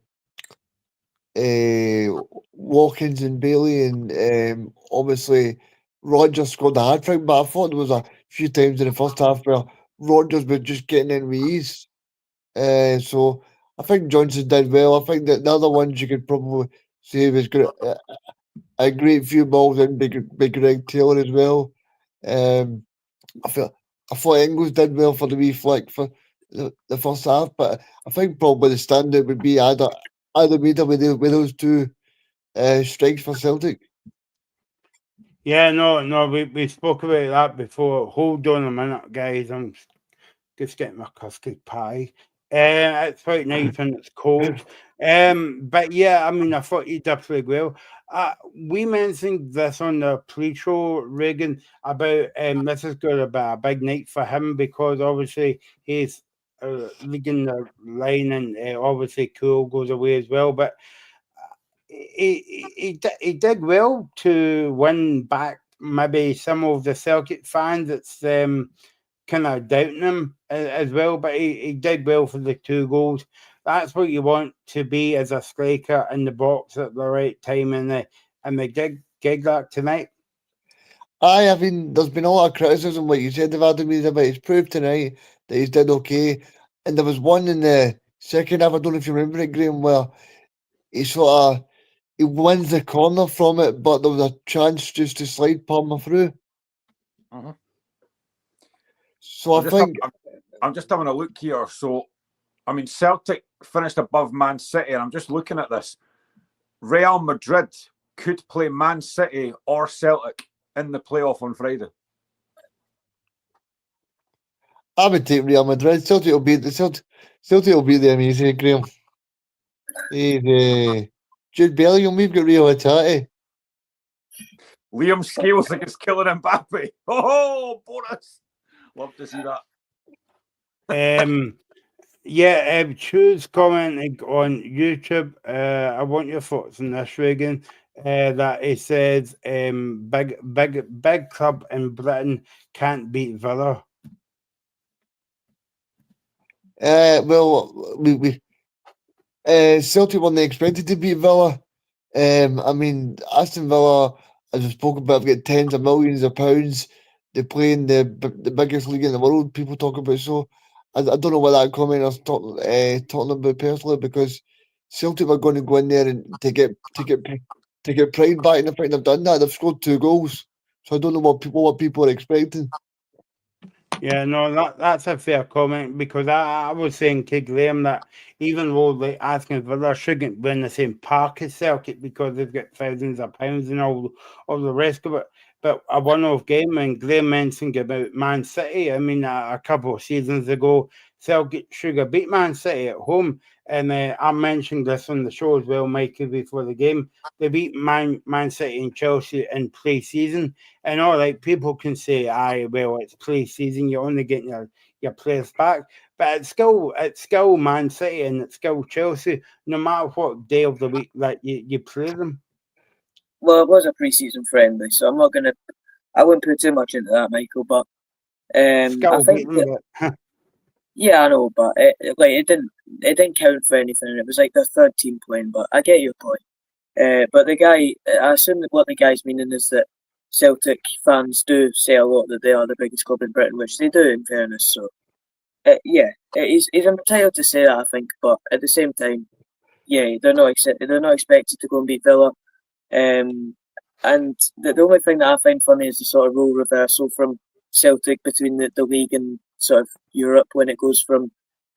Speaker 4: Watkins and Bailey, and obviously Rodgers scored a hat trick. But I thought there was a few times in the first half where Rodgers was just getting in with ease. So I think Johnson did well. I think that the other ones you could probably say was good. A great few balls in big Greg Taylor as well. I thought Ingles did well for the wee flick for the first half, but I think probably the standout would be either Meter with those two strikes for Celtic.
Speaker 1: Yeah, no, we spoke about that before. Hold on a minute, guys. I'm just getting my custard pie. It's quite nice when it's cold. But yeah, I mean, I thought he did pretty well. We mentioned this on the pre-show, Reagan, about this is going to be a big night for him because obviously he's leading the line, and obviously Cool goes away as well. But he did well to win back maybe some of the Celtic fans that's kind of doubting him as well, but he did well for the 2 goals. That's what you want to be as a striker in the box at the right time, and they did that tonight.
Speaker 4: I mean, there's been a lot of criticism, like you said, of Adam Meader, but he's proved tonight that he's did okay. And there was one in the second half, I don't know if you remember it, Graham, where he he wins the corner from it, but there was a chance just to slide Palmer through.
Speaker 3: Uh-huh.
Speaker 4: So
Speaker 3: I'm just having a look here. So, I mean, Celtic finished above Man City, and I'm just looking at this. Real Madrid could play Man City or Celtic in the playoff on Friday.
Speaker 4: I would take Real Madrid. Celtic will be the amazing, Graham. Jude Bellingham, we've got Rio Hatate.
Speaker 3: Liam Scales against Kylian Mbappe. Oh, bonus! Love to see
Speaker 1: that. Choose commenting on YouTube. I want your thoughts on this, Reagan. That he says, big club in Britain can't beat Villa.
Speaker 4: Well, Celtic weren't expected to beat Villa. I mean, Aston Villa, as we spoke about, have got tens of millions of pounds. They play in the biggest league in the world. People talk about, so I don't know what that comment is talking about personally, because Celtic are going to go in there and to get pride back, and I think they've done that. They've scored 2 goals, so I don't know what people are expecting.
Speaker 1: Yeah, no, that's a fair comment, because I was saying to Graham that even though like Aston Villa shouldn't win the same park as Celtic because they've got thousands of pounds and all the rest of it, but a one-off game, and Graham mentioned about Man City. I mean, a couple of seasons ago, Celtic should have beat Man City at home, and I mentioned this on the show as well, Mikey, before the game. They beat Man City and Chelsea in pre-season. And all right, people can say, "Aye, well, it's pre-season. You're only getting your players back," but it's still Man City and it's still Chelsea. No matter what day of the week that you play them.
Speaker 2: Well, it was a pre-season friendly, so I wouldn't put too much into that, Michael. But I think that, yeah, I know, but it didn't count for anything. It was like the third team playing, but I get your point. But the guy, I assume that what the guy's meaning is that Celtic fans do say a lot that they are the biggest club in Britain, which they do, in fairness. So, he's entitled to say that, I think. But at the same time, yeah, they're not expected to go and beat Villa. And the only thing that I find funny is the sort of role reversal from Celtic between the league and sort of Europe, when it goes from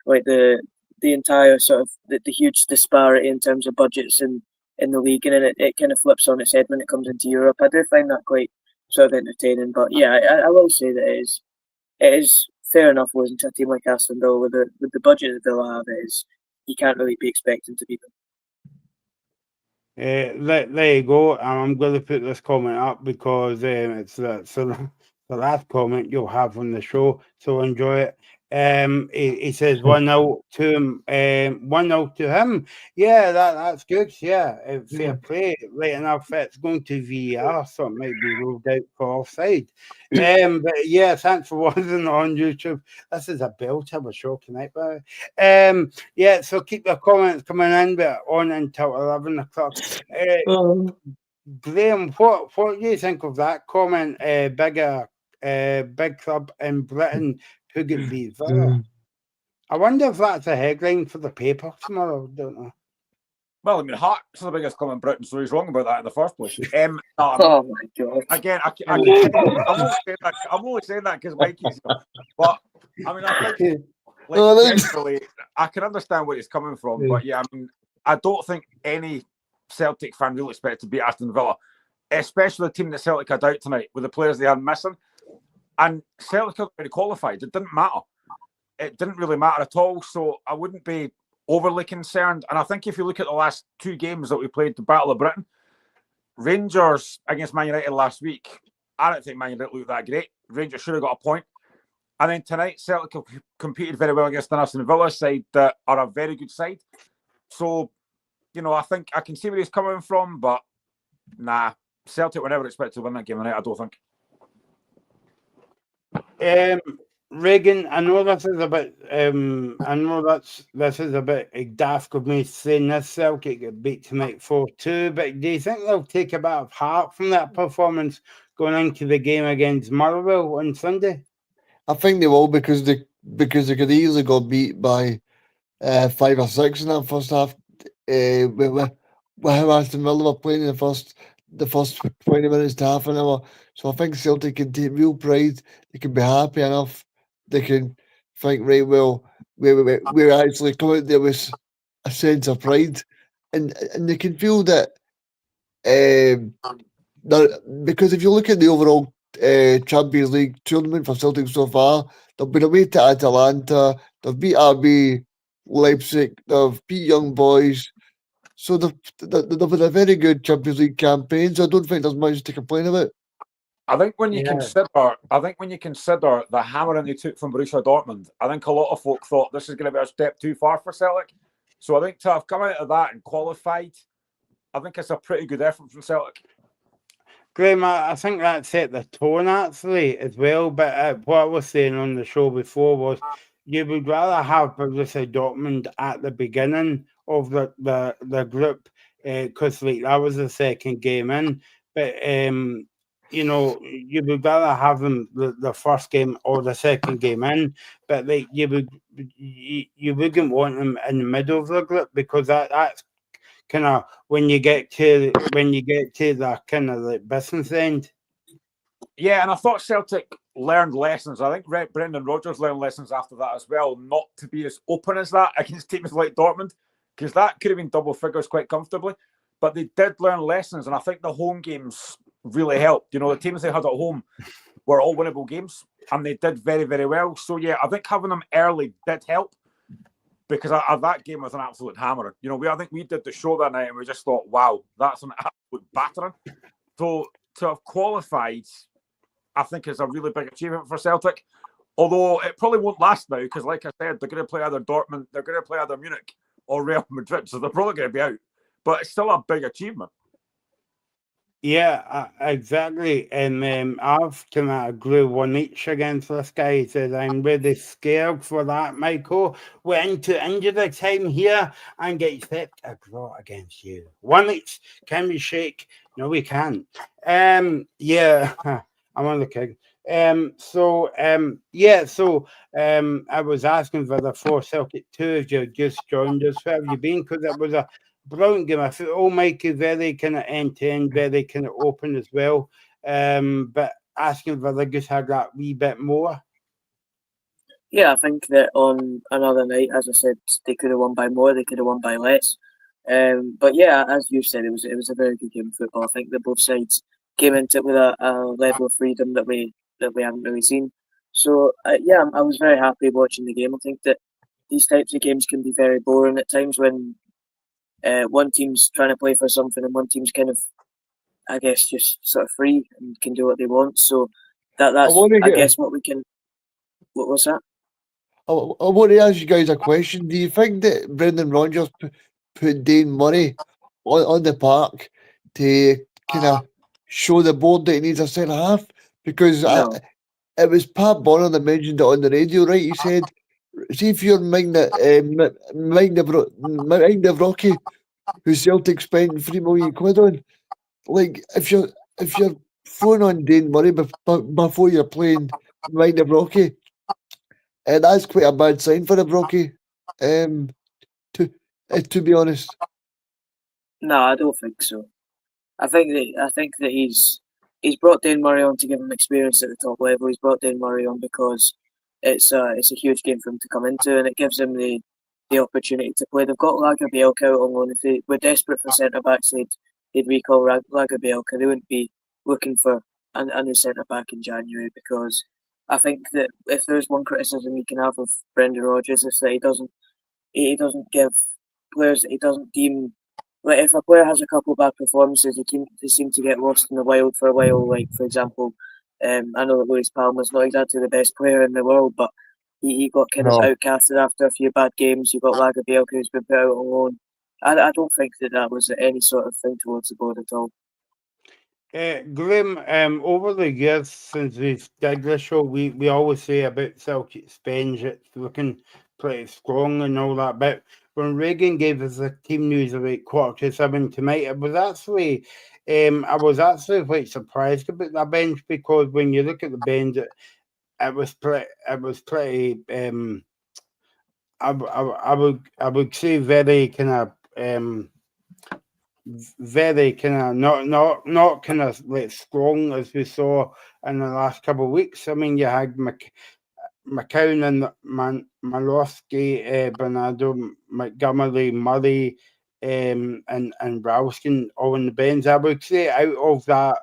Speaker 2: like the entire sort of the huge disparity in terms of budgets in the league, and then it kind of flips on its head when it comes into Europe. I do find that quite sort of entertaining. But yeah, I will say that it is fair enough losing to a team like Aston Villa with the budget that Villa have. It is, you can't really be expecting to beat them.
Speaker 1: There you go. I'm going to put this comment up because it's the last comment you'll have on the show. So enjoy it. He says 1-0 to him. 1-0 to him. Yeah, that's good. Yeah, fair play. Right enough, it's going to VAR, so it might be ruled out for offside. But yeah, thanks for watching on YouTube. This is a belter of a show tonight, by the way. Yeah, so keep your comments coming in, but on until 11 o'clock. Graham, what do you think of that comment? Big club in Britain who get beat Villa. I wonder if that's a headline for the paper tomorrow. Don't know.
Speaker 3: Well, I mean, Hearts are the biggest club in Britain, so he's wrong about that in the first place.
Speaker 2: Oh my God!
Speaker 3: Again, I'm only saying that because Mikey's here. But I mean, I think generally, I can understand where he's coming from. But yeah, I mean, I don't think any Celtic fan really expect to beat Aston Villa, especially the team that Celtic had out tonight with the players they had missing. And Celtic had already qualified. It didn't matter. It didn't really matter at all. So I wouldn't be overly concerned. And I think if you look at the last two games that we played, the Battle of Britain, Rangers against Man United last week, I don't think Man United looked that great. Rangers should have got a point. And then tonight, Celtic competed very well against the Aston Villa side that are a very good side. So, you know, I think I can see where he's coming from, but nah, Celtic were never expected to win that game tonight, I don't think.
Speaker 1: Reagan, I know this is a bit. I know this is a bit daft of me saying this. Celtic get beat tonight 4-2, but do you think they'll take a bit of heart from that performance going into the game against Motherwell on Sunday?
Speaker 4: I think they will because they could easily got beat by 5 or 6 in that first half. With how Aston Villa were playing in the first 20 minutes to half an hour. So I think Celtic can take real pride. They can be happy enough. They can think, right, well, we're actually coming out there with a sense of pride. And they can feel that, because if you look at the overall Champions League tournament for Celtic so far, they've been away to Atalanta, they've beat RB Leipzig, they've beat Young Boys. So they've been a very good Champions League campaign. So I don't think there's much to complain about.
Speaker 3: I think when you consider the hammering they took from Borussia Dortmund, I think a lot of folk thought this is going to be a step too far for Celtic. So I think to have come out of that and qualified, I think it's a pretty good effort from Celtic.
Speaker 1: Graham, I think that set the tone actually as well. But what I was saying on the show before was you would rather have Borussia Dortmund at the beginning of the group because like that was the second game in. But you know, you would rather have them the first game or the second game in. But like you wouldn't want them in the middle of the group because that's kind of when you get to the kind of like business end.
Speaker 3: Yeah, and I thought Celtic learned lessons. I think Brendan Rodgers learned lessons after that as well, not to be as open as that against teams like Dortmund, because that could have been double figures quite comfortably. But they did learn lessons, and I think the home games really helped. You know, the teams they had at home were all winnable games, and they did very, very well. So yeah, I think having them early did help. Because that game was an absolute hammer. You know, I think we did the show that night and we just thought, wow, that's an absolute battering. So to have qualified, I think is a really big achievement for Celtic. Although it probably won't last now because, like I said, they're going to play either Dortmund, they're going to play either Munich or Real Madrid. So they're probably going to be out. But it's still a big achievement.
Speaker 1: Yeah, exactly. And I've kind of agree one each against this guy. He says, I'm really scared for that, Michael. We're into injury time here and get set a draw against you. One each. Can we shake? No, we can't. Yeah, I'm on the kick. So I was asking for the 4 Celtic 2 if you just joined us. Where have you been? Because it was a brilliant game of football, Mikey. Very kind of end to end, very kind of open as well. But Aston Villa just had that wee bit more.
Speaker 2: Yeah, I think that on another night, as I said, they could have won by more, they could have won by less. But yeah, as you said, it was a very good game of football. I think that both sides came into it with a level of freedom that we haven't really seen. So yeah, I was very happy watching the game. I think that these types of games can be very boring at times when one team's trying to play for something and one team's kind of, I guess, just sort of free and can do what they want. So that's
Speaker 4: want to
Speaker 2: I
Speaker 4: get.
Speaker 2: guess what we can. What was that?
Speaker 4: I want to ask you guys a question. Do you think that Brendan Rodgers put Dane Murray on the park to kind of show the board that he needs a centre half? Because
Speaker 2: No.
Speaker 4: it was Pat Bonner that mentioned it on the radio, right? He said, "See if you're Mike Rocky, who Celtic spent £3 million on, like if you're throwing on Dane Murray before you're playing Mike Rocky." And that's quite a bad sign for the Brocky, to be honest.
Speaker 2: No, I don't think so. I think that he's brought Dane Murray on to give him experience at the top level. He's brought Dane Murray on because it's a huge game for him to come into, and it gives him the opportunity to play. They've got Lagerbielke out on loan. If they were desperate for centre backs, they'd recall Lagerbielke. They wouldn't be looking for a new centre back in January, because I think that if there's one criticism you can have of Brendan Rodgers, is that he doesn't give players that he doesn't deem, like, if a player has a couple of bad performances, they seem to get lost in the wild for a while. Like, for example, I know that Luis Palma's not exactly the best player in the world, but he got kind of
Speaker 4: No.
Speaker 2: outcasted after a few bad games. You've got Lagerbielke, who's been put out on loan. I don't think that was any sort of thing towards the board at all.
Speaker 1: Graham, over the years since we've did this show, we always say about Celtic's bench, it's looking pretty strong and all that. But when Reagan gave us the team news about 6:45 tonight, I was actually quite surprised about that bench, because when you look at the bench, it was pretty. I would say very kind of very kind of not kind of like strong as we saw in the last couple of weeks. I mean, you had McCown and Malowski, Bernardo, Montgomery, Murray, and Ralston all in the bench. I would say out of that,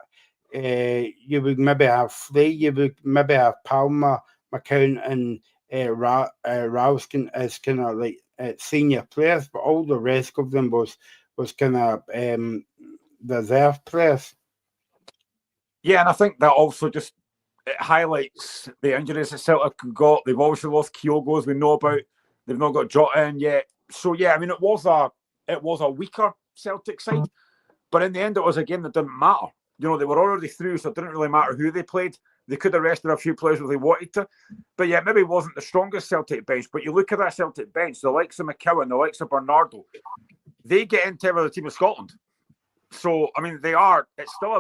Speaker 1: you would maybe have three. You would maybe have Palmer, McCown, and Ralston as kind of like senior players, but all the rest of them was kind of reserve players.
Speaker 3: Yeah, and I think that also just it highlights the injuries that Celtic got. They've obviously lost Kyogo, as we know about. They've not got Jota in yet. So yeah, I mean, it was a weaker Celtic side, but in the end, it was a game that didn't matter. You know, they were already through, so it didn't really matter who they played. They could have rested a few players if they wanted to. But yeah, maybe it wasn't the strongest Celtic bench. But you look at that Celtic bench, the likes of McCowan, the likes of Bernardo, they get into every team of Scotland. So, I mean, it's still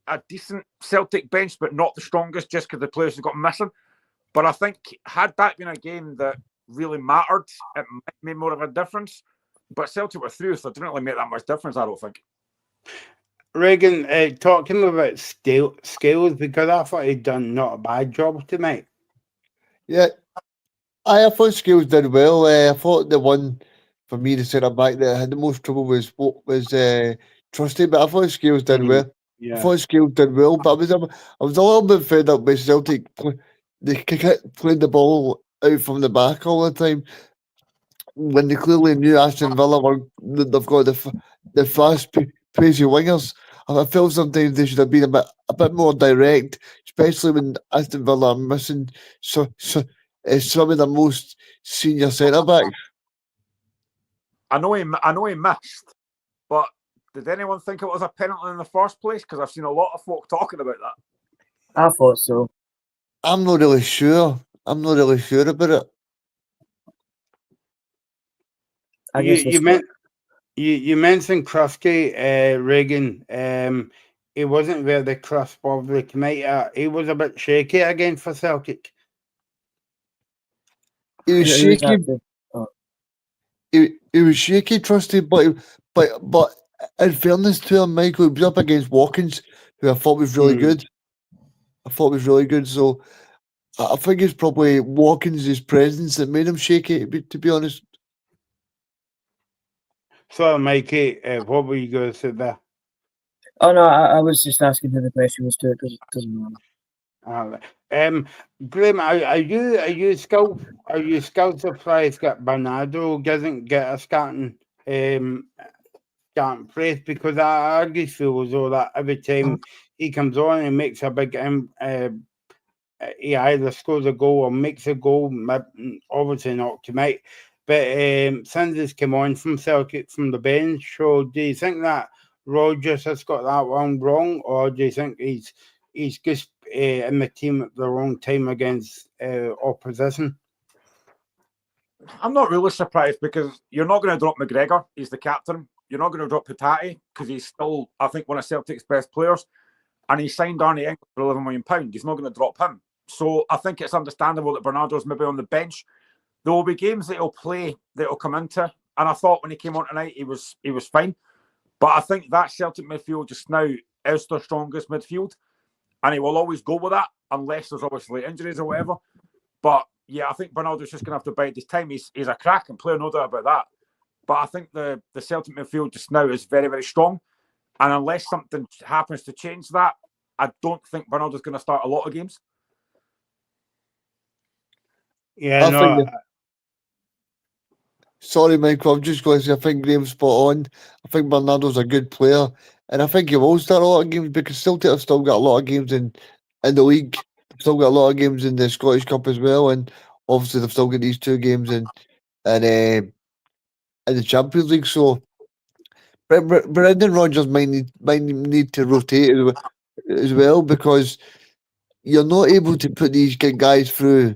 Speaker 3: a decent Celtic bench, but not the strongest just because the players have got missing. But I think had that been a game that really mattered, it might make more of a difference. But Celtic were through, so it didn't really make that much difference, I don't think.
Speaker 1: Reagan, talk to me about skills, because I thought he'd done not a bad job tonight.
Speaker 4: Yeah, I thought Scales did well. I thought the one for me to centre back that had the most trouble was Trusty, but I thought Scales did well.
Speaker 1: Yeah.
Speaker 4: I thought Scales did well, but I was a little bit fed up with Celtic. They played the ball out from the back all the time when they clearly knew Aston Villa they've got the fast, crazy wingers. I felt sometimes they should have been a bit more direct, especially when Aston Villa are missing some of the most senior centre backs.
Speaker 3: I know he missed, but did anyone think it was a penalty in the first place? Because I've seen a lot of folk talking about that.
Speaker 2: I thought so.
Speaker 4: I'm not really sure. About it.
Speaker 1: You mentioned Krusty, Reagan. He wasn't very crisp obviously tonight. He was a bit shaky again for Celtic.
Speaker 4: He was shaky. he was shaky, Trusty, but in fairness to him, Michael, he was up against Watkins, who I thought was really good. So I think it's probably Watkins' presence that made him shaky, to be honest.
Speaker 1: So, Mikey, what were you going to say there?
Speaker 2: Oh no, I was just asking who the question was to, because it doesn't matter.
Speaker 1: Graham, are you still surprised that Bernardo doesn't get a starting place? Because I just feel as though that every time he comes on and makes a big he either scores a goal or makes a goal, obviously not tonight. But since he's come on from Celtic from the bench, so do you think that Rodgers has got that one wrong, or do you think he's just in the team at the wrong time against opposition?
Speaker 3: I'm not really surprised because you're not going to drop McGregor. He's the captain. You're not going to drop Patati because he's still, I think, one of Celtic's best players. And he signed Arnie England for £11 million. He's not going to drop him. So I think it's understandable that Bernardo's maybe on the bench. There will be games that he'll play that he'll come into. And I thought when he came on tonight, he was fine. But I think that Celtic midfield just now is their strongest midfield. And he will always go with that unless there's obviously injuries or whatever. But yeah, I think Bernardo's just going to have to bide his time. He's a cracking player, no doubt about that. But I think the Celtic midfield just now is very, very strong. And unless something happens to change that, I don't think Bernardo's going to start a lot of games.
Speaker 1: Yeah,
Speaker 4: Sorry, Michael, I'm just going to say I think Graham's spot on. I think Bernardo's a good player. And I think he will start a lot of games because Celtic have still got a lot of games in the league. They've still got a lot of games in the Scottish Cup as well. And obviously they've still got these 2 games in the Champions League. So Brendan Rodgers might need to rotate as well because you're not able to put these guys through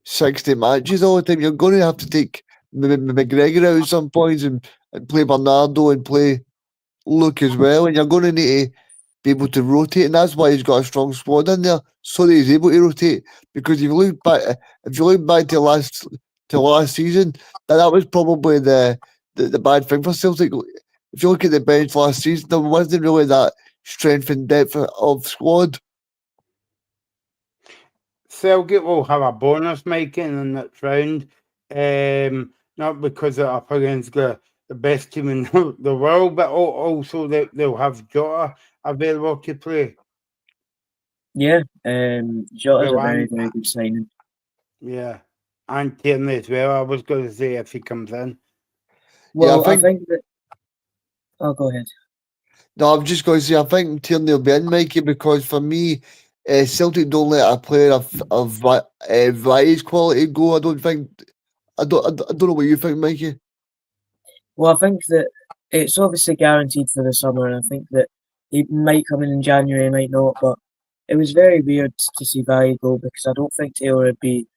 Speaker 4: 60 matches all the time. You're going to have to take McGregor out at some points and play Bernardo and play Luke as well. And you're going to need to be able to rotate. And that's why he's got a strong squad in there so that he's able to rotate. Because if you look back to last season, that was probably the bad thing for Celtic. If you look at the bench last season, there wasn't really that strength and depth of squad.
Speaker 1: Celtic will have a bonus making in the next round, not because they're up against the best team in the world, but also they'll have Jota available to play.
Speaker 2: Yeah, Jota's a very, very good signing.
Speaker 1: Yeah, and Tierney as well. I was going to say if he comes in.
Speaker 2: Well, I think that. Oh, go ahead.
Speaker 4: No, I'm just going to say I think Tierney will be in, Mikey, because for me, Celtic don't let a player of Vai's quality go. I don't know what you think, Mikey.
Speaker 2: Well, I think that it's obviously guaranteed for the summer, and I think that he might come in January, might not. But it was very weird to see Vai go because I don't think Taylor would be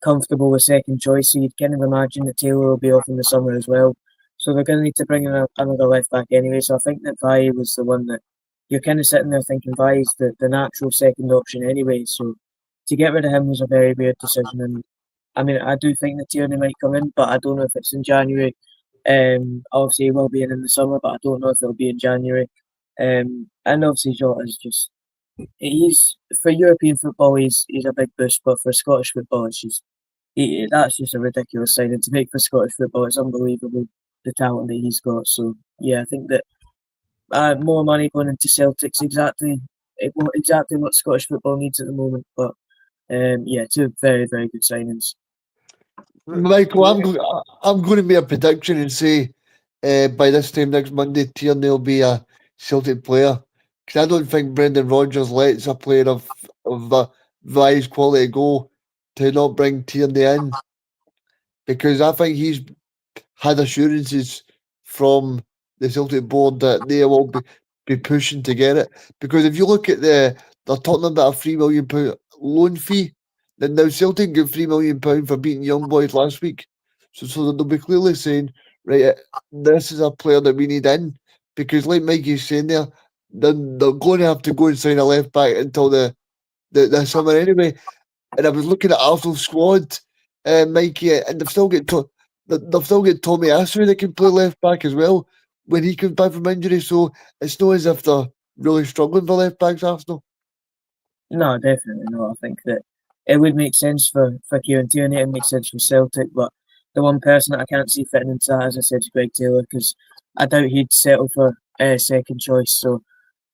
Speaker 2: comfortable with second choice. So you'd kind of imagine that Taylor will be off in the summer as well. So they're going to need to bring in another left back anyway. So I think that Vai was the one that you're kind of sitting there thinking Vai is the natural second option anyway. So to get rid of him was a very weird decision. And I mean, I do think that Tierney might come in, but I don't know if it's in January. Obviously, he will be in the summer, but I don't know if it'll be in January. And obviously, Jota is just for European football, he's a big boost, but for Scottish football, it's just that's just a ridiculous signing to make for Scottish football. It's unbelievable the talent that he's got. So yeah, I think that more money going into Celtic's exactly what Scottish football needs at the moment. But yeah, 2 very, very good signings.
Speaker 4: Michael, I'm going to make a prediction and say by this time next Monday, Tierney will be a Celtic player. Because I don't think Brendan Rodgers lets a player of Vai's quality go to not bring Tierney in. Because I think he's had assurances from the Celtic board that they will be pushing to get it. Because if you look at they're talking about a £3 million loan fee, then now Celtic get £3 million for beating Young Boys last week. So they'll be clearly saying, right, this is a player that we need in. Because like Mikey's saying there, then they're going to have to go and sign a left back until the summer anyway. And I was looking at Arsenal's squad, Mikey, and they've still got they've still got Tommy Asu that can play left back as well when he comes back from injury. So it's not as if they're really struggling for left backs, Arsenal.
Speaker 2: No, definitely not. I think that it would make sense for Kieran Tierney, it makes sense for Celtic, but the one person that I can't see fitting into that, as I said, is Greg Taylor, because I doubt he'd settle for second choice. So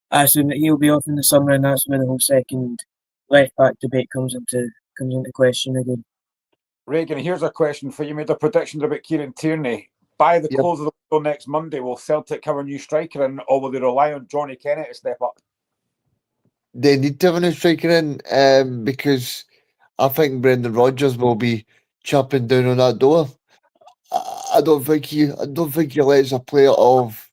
Speaker 2: I assume that he'll be off in the summer, and that's when the whole second left back debate comes into question again.
Speaker 3: Reagan, here's a question for you. You made a prediction about Kieran Tierney. By the close of the window next Monday, will Celtic have a new striker in, or will they rely on Johnny Kenny to step up?
Speaker 4: They need to have a new striker in because I think Brendan Rodgers will be chopping down on that door. I don't think he lets a player of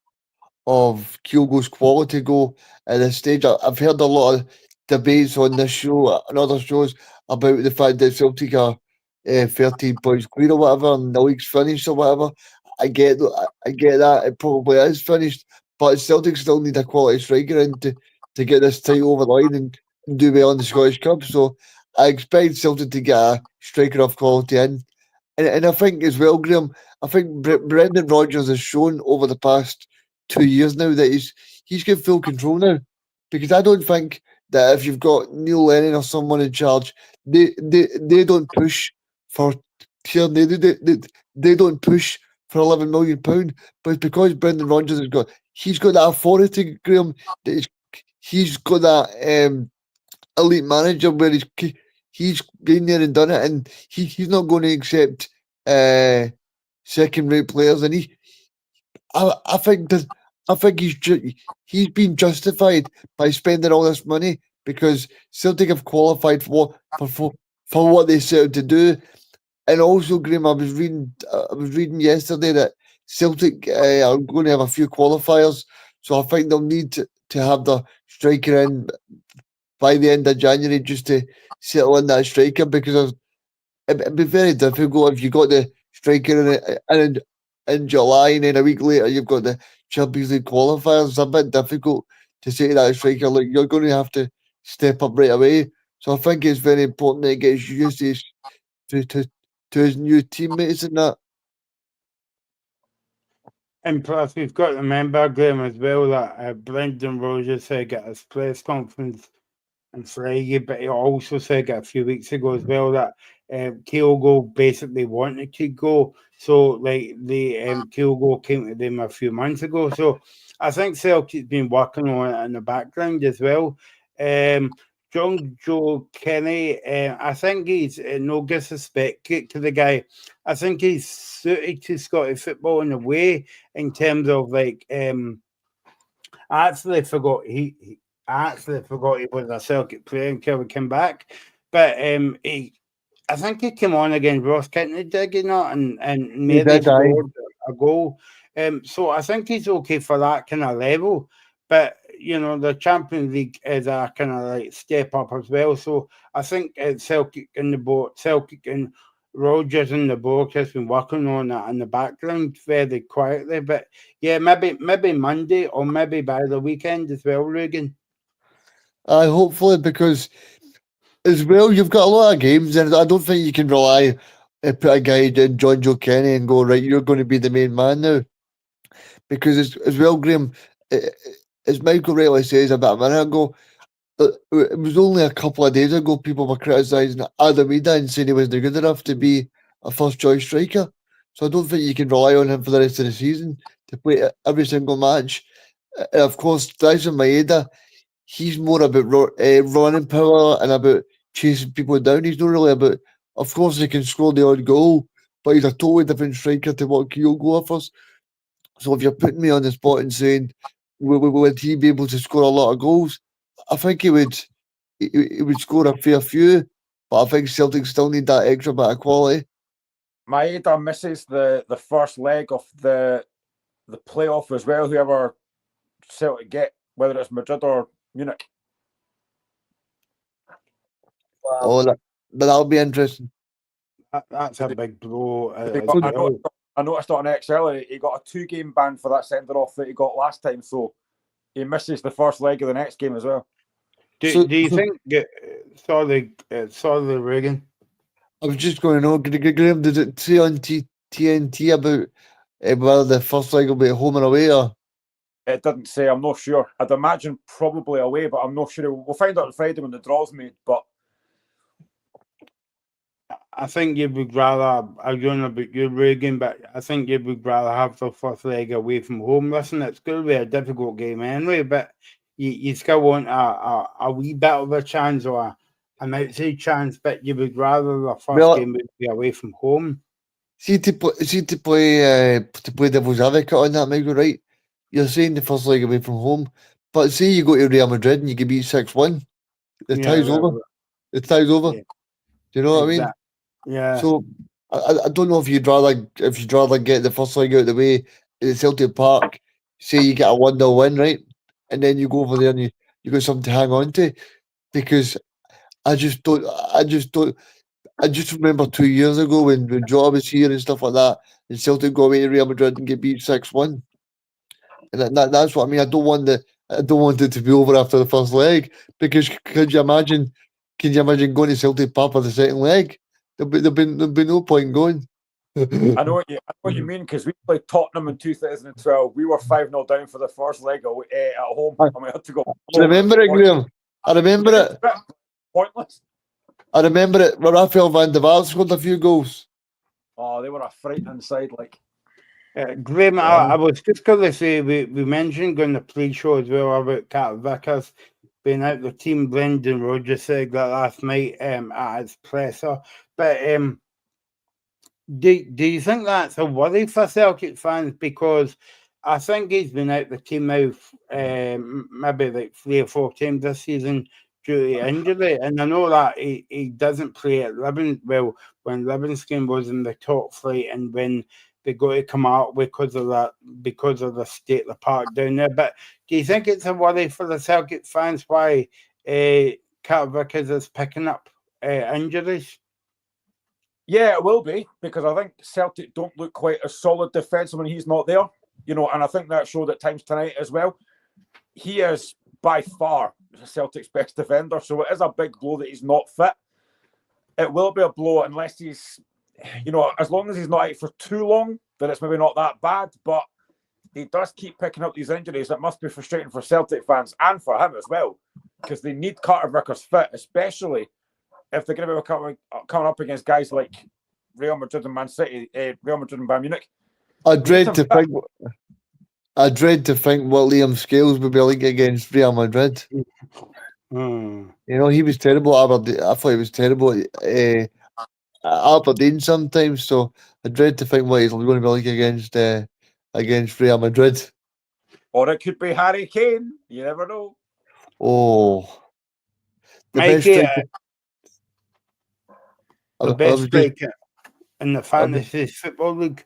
Speaker 4: Kyogo's quality go at this stage. I've heard a lot of debates on this show and other shows about the fact that Celtic are 13 points clear or whatever, and the league's finished or whatever. I get that it probably is finished, but Celtic still need a quality striker in to get this title over the line and do well in the Scottish Cup. So I expect Celtic to get a striker of quality in. And I think as well, Graham, I think Brendan Rodgers has shown over the past 2 years now that he's got full control now. Because I don't think that if you've got Neil Lennon or someone in charge, they don't push for Tierney. They don't push for £11 million. But it's because Brendan Rodgers he's got that authority, Graham. That he's got that elite manager where he's been there and done it, and he's not going to accept second-rate players. And I think he's been justified by spending all this money because Celtic have qualified for what they set out to do. And also, Graham, I was reading yesterday that Celtic are going to have a few qualifiers, so I think they'll need to have the striker in by the end of January just to settle in that striker, because it'd be very difficult if you got the striker in July and then a week later you've got the Champions League qualifiers. It's a bit difficult to say to that striker, look, you're going to have to step up right away. So I think it's very important that he gets used to his new teammates and that.
Speaker 1: And plus, we've got to remember, Graham, as well, that Brendan Rodgers said at his press conference on Friday, but he also said a few weeks ago as well that Kyogo basically wanted to go. So, like, the Kyogo came to them a few months ago. So, I think Celtic's been working on it in the background as well. John Joe Kenny, I think he's no disrespect to the guy. I think he's suited to Scottish football in a way, in terms of like, I actually forgot he was a Celtic player until we came back. But I think he came on against Ross Kintney, did he not? And maybe scored a goal. So I think he's okay for that kind of level. But you know, the Champions League is a kind of like step up as well. So I think Celtic and Rodgers and the board has been working on that in the background very quietly. But yeah, maybe Monday or maybe by the weekend as well, Regan.
Speaker 4: Hopefully, because as well, you've got a lot of games, and I don't think you can rely put a guy in John Joe Kenny and go, right, you're going to be the main man now. Because as well, Graham, as Michael rightly says a bit a minute ago, it was only a couple of days ago people were criticising Adam Ida and saying he wasn't good enough to be a first choice striker. So I don't think you can rely on him for the rest of the season to play every single match. And of course, Dyson Maeda, he's more about running power and about chasing people down. He's not really about, of course, he can score the odd goal, but he's a totally different striker to what Kyogo offers. So if you're putting me on the spot and saying, would he be able to score a lot of goals? I think he would score a fair few, but I think Celtic still need that extra bit of quality.
Speaker 3: Maeda misses the first leg of the playoff as well, whoever Celtic get, whether it's Madrid or Munich.
Speaker 2: Wow.
Speaker 4: Oh, that'll be interesting.
Speaker 1: That's a big blow.
Speaker 3: I noticed on Excel he got a 2-game ban for that sender off that he got last time, so he misses the first leg of the next game as well.
Speaker 1: Do you think? Sorry, Regan.
Speaker 4: I was just going to know, Graham, does it say on TNT about whether the first leg will be home and away or?
Speaker 3: It didn't say. I'm not sure. I'd imagine probably away, but I'm not sure. We'll find out on Friday when the draw's made. But
Speaker 1: I think you would rather, I don't know about you, Reagan, but I think you would rather have the first leg away from home. Listen, it's going to be a difficult game anyway, but you still want a wee bit of a chance or an outside chance, but you would rather the first game would be away from home.
Speaker 4: See to play devil's advocate on that, Michael, right? You're saying the first leg away from home, but say you go to Real Madrid and you get beat 6-1, the tie's over. The tie's over.
Speaker 1: Yeah.
Speaker 4: Do you know what I mean?
Speaker 1: Yeah.
Speaker 4: So I don't know if you'd rather get the first leg out of the way at Celtic Park. Say you get a 1-0 win, right, and then you go over there and you got something to hang on to, because I just remember 2 years ago when Jota was here and stuff like that, and Celtic go away to Real Madrid and get beat 6-1. And that's what I mean. I don't want it to be over after the first leg, because can you imagine going to Celtic Park for the second leg? There'll be no point going.
Speaker 3: I know what you mean, because we played Tottenham in 2012. We were 5-0 down for the first leg at home, and we had to go.
Speaker 4: I remember it, Graham. I remember it.
Speaker 3: Pointless.
Speaker 4: I remember it. Rafael van der Vaart scored a few goals.
Speaker 3: Oh, they were a frightening side, like.
Speaker 1: Graham, I was just going to say, we mentioned on the pre-show as well about Cat Vickers being out the team. Brendan Rodgers said that last night at his presser. But do you think that's a worry for Celtic fans? Because I think he's been out the team now maybe like 3 or 4 times this season due to injury. And I know that he doesn't play at when Livingston was in the top flight and when they got to come out because of the state of the park down there. But do you think it's a worry for the Celtic fans why Cat Vickers is picking up injuries?
Speaker 3: Yeah, it will be, because I think Celtic don't look quite as solid defensive when he's not there. And I think that showed at times tonight as well. He is by far Celtic's best defender, so it is a big blow that he's not fit. It will be a blow unless he's, as long as he's not out for too long, then it's maybe not that bad. But he does keep picking up these injuries. It must be frustrating for Celtic fans and for him as well, because they need Carter Vickers fit, especially if they're going to be coming up against guys like Real Madrid and Man City, Real Madrid and Bayern Munich.
Speaker 4: I dread to think what Liam Scales would be like against Real Madrid. He was terrible at Aberdeen. I thought he was terrible at Aberdeen sometimes. So I dread to think what he's going to be like against Real Madrid.
Speaker 3: Or it could be Harry Kane. You never know.
Speaker 4: Oh,
Speaker 1: the best striker in the fantasy football league.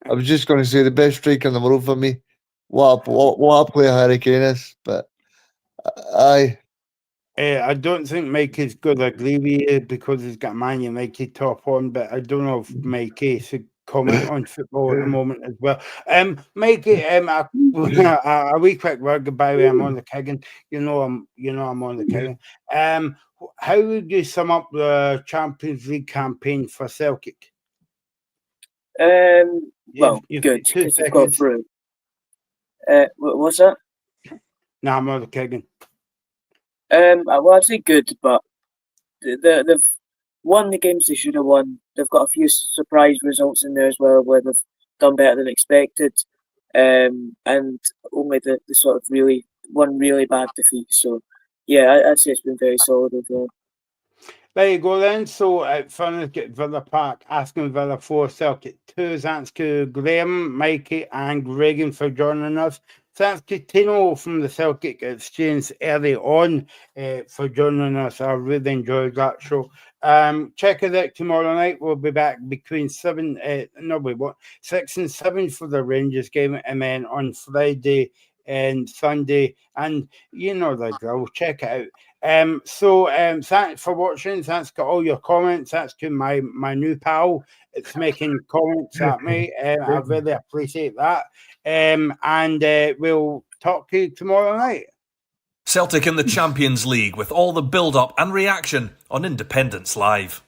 Speaker 4: I was just going to say the best striker in the world for me. What a player Harry Kane is, but aye.
Speaker 1: I don't think Mikey's going to agree with you because he's got Man United top on, but I don't know if Mikey should comment on football at the moment as well. Mikey, a wee quick word goodbye. I'm on the Kiggin. I'm on the Kiggin. How would you sum up the Champions League campaign for Celtic?
Speaker 2: Good. Because they've got through. What's that?
Speaker 1: No, I'm on the Kiggin.
Speaker 2: Well, I'd say good, but they've won the games they should have won. They've got a few surprise results in there as well, where they've done better than expected, and only the sort of one really bad defeat. So, yeah, I'd say it's been very solid overall.
Speaker 1: There you go then. So at Furnish Villa Park, Aston Villa 4, Celtic 2. Thanks to Graham, Mikey and Reagan for joining us. Thanks to Tino from the Celtic Exchange early on for joining us. I really enjoyed that show. Check it out tomorrow night. We'll be back between 6 and 7 for the Rangers game, and then on Friday and Sunday, and the drill. Check it out. So thanks for watching. Thanks to all your comments. Thanks to my new pal. It's making comments at me. I really appreciate that. And we'll talk to you tomorrow night.
Speaker 5: Celtic in the Champions League with all the build-up and reaction on Independence Live.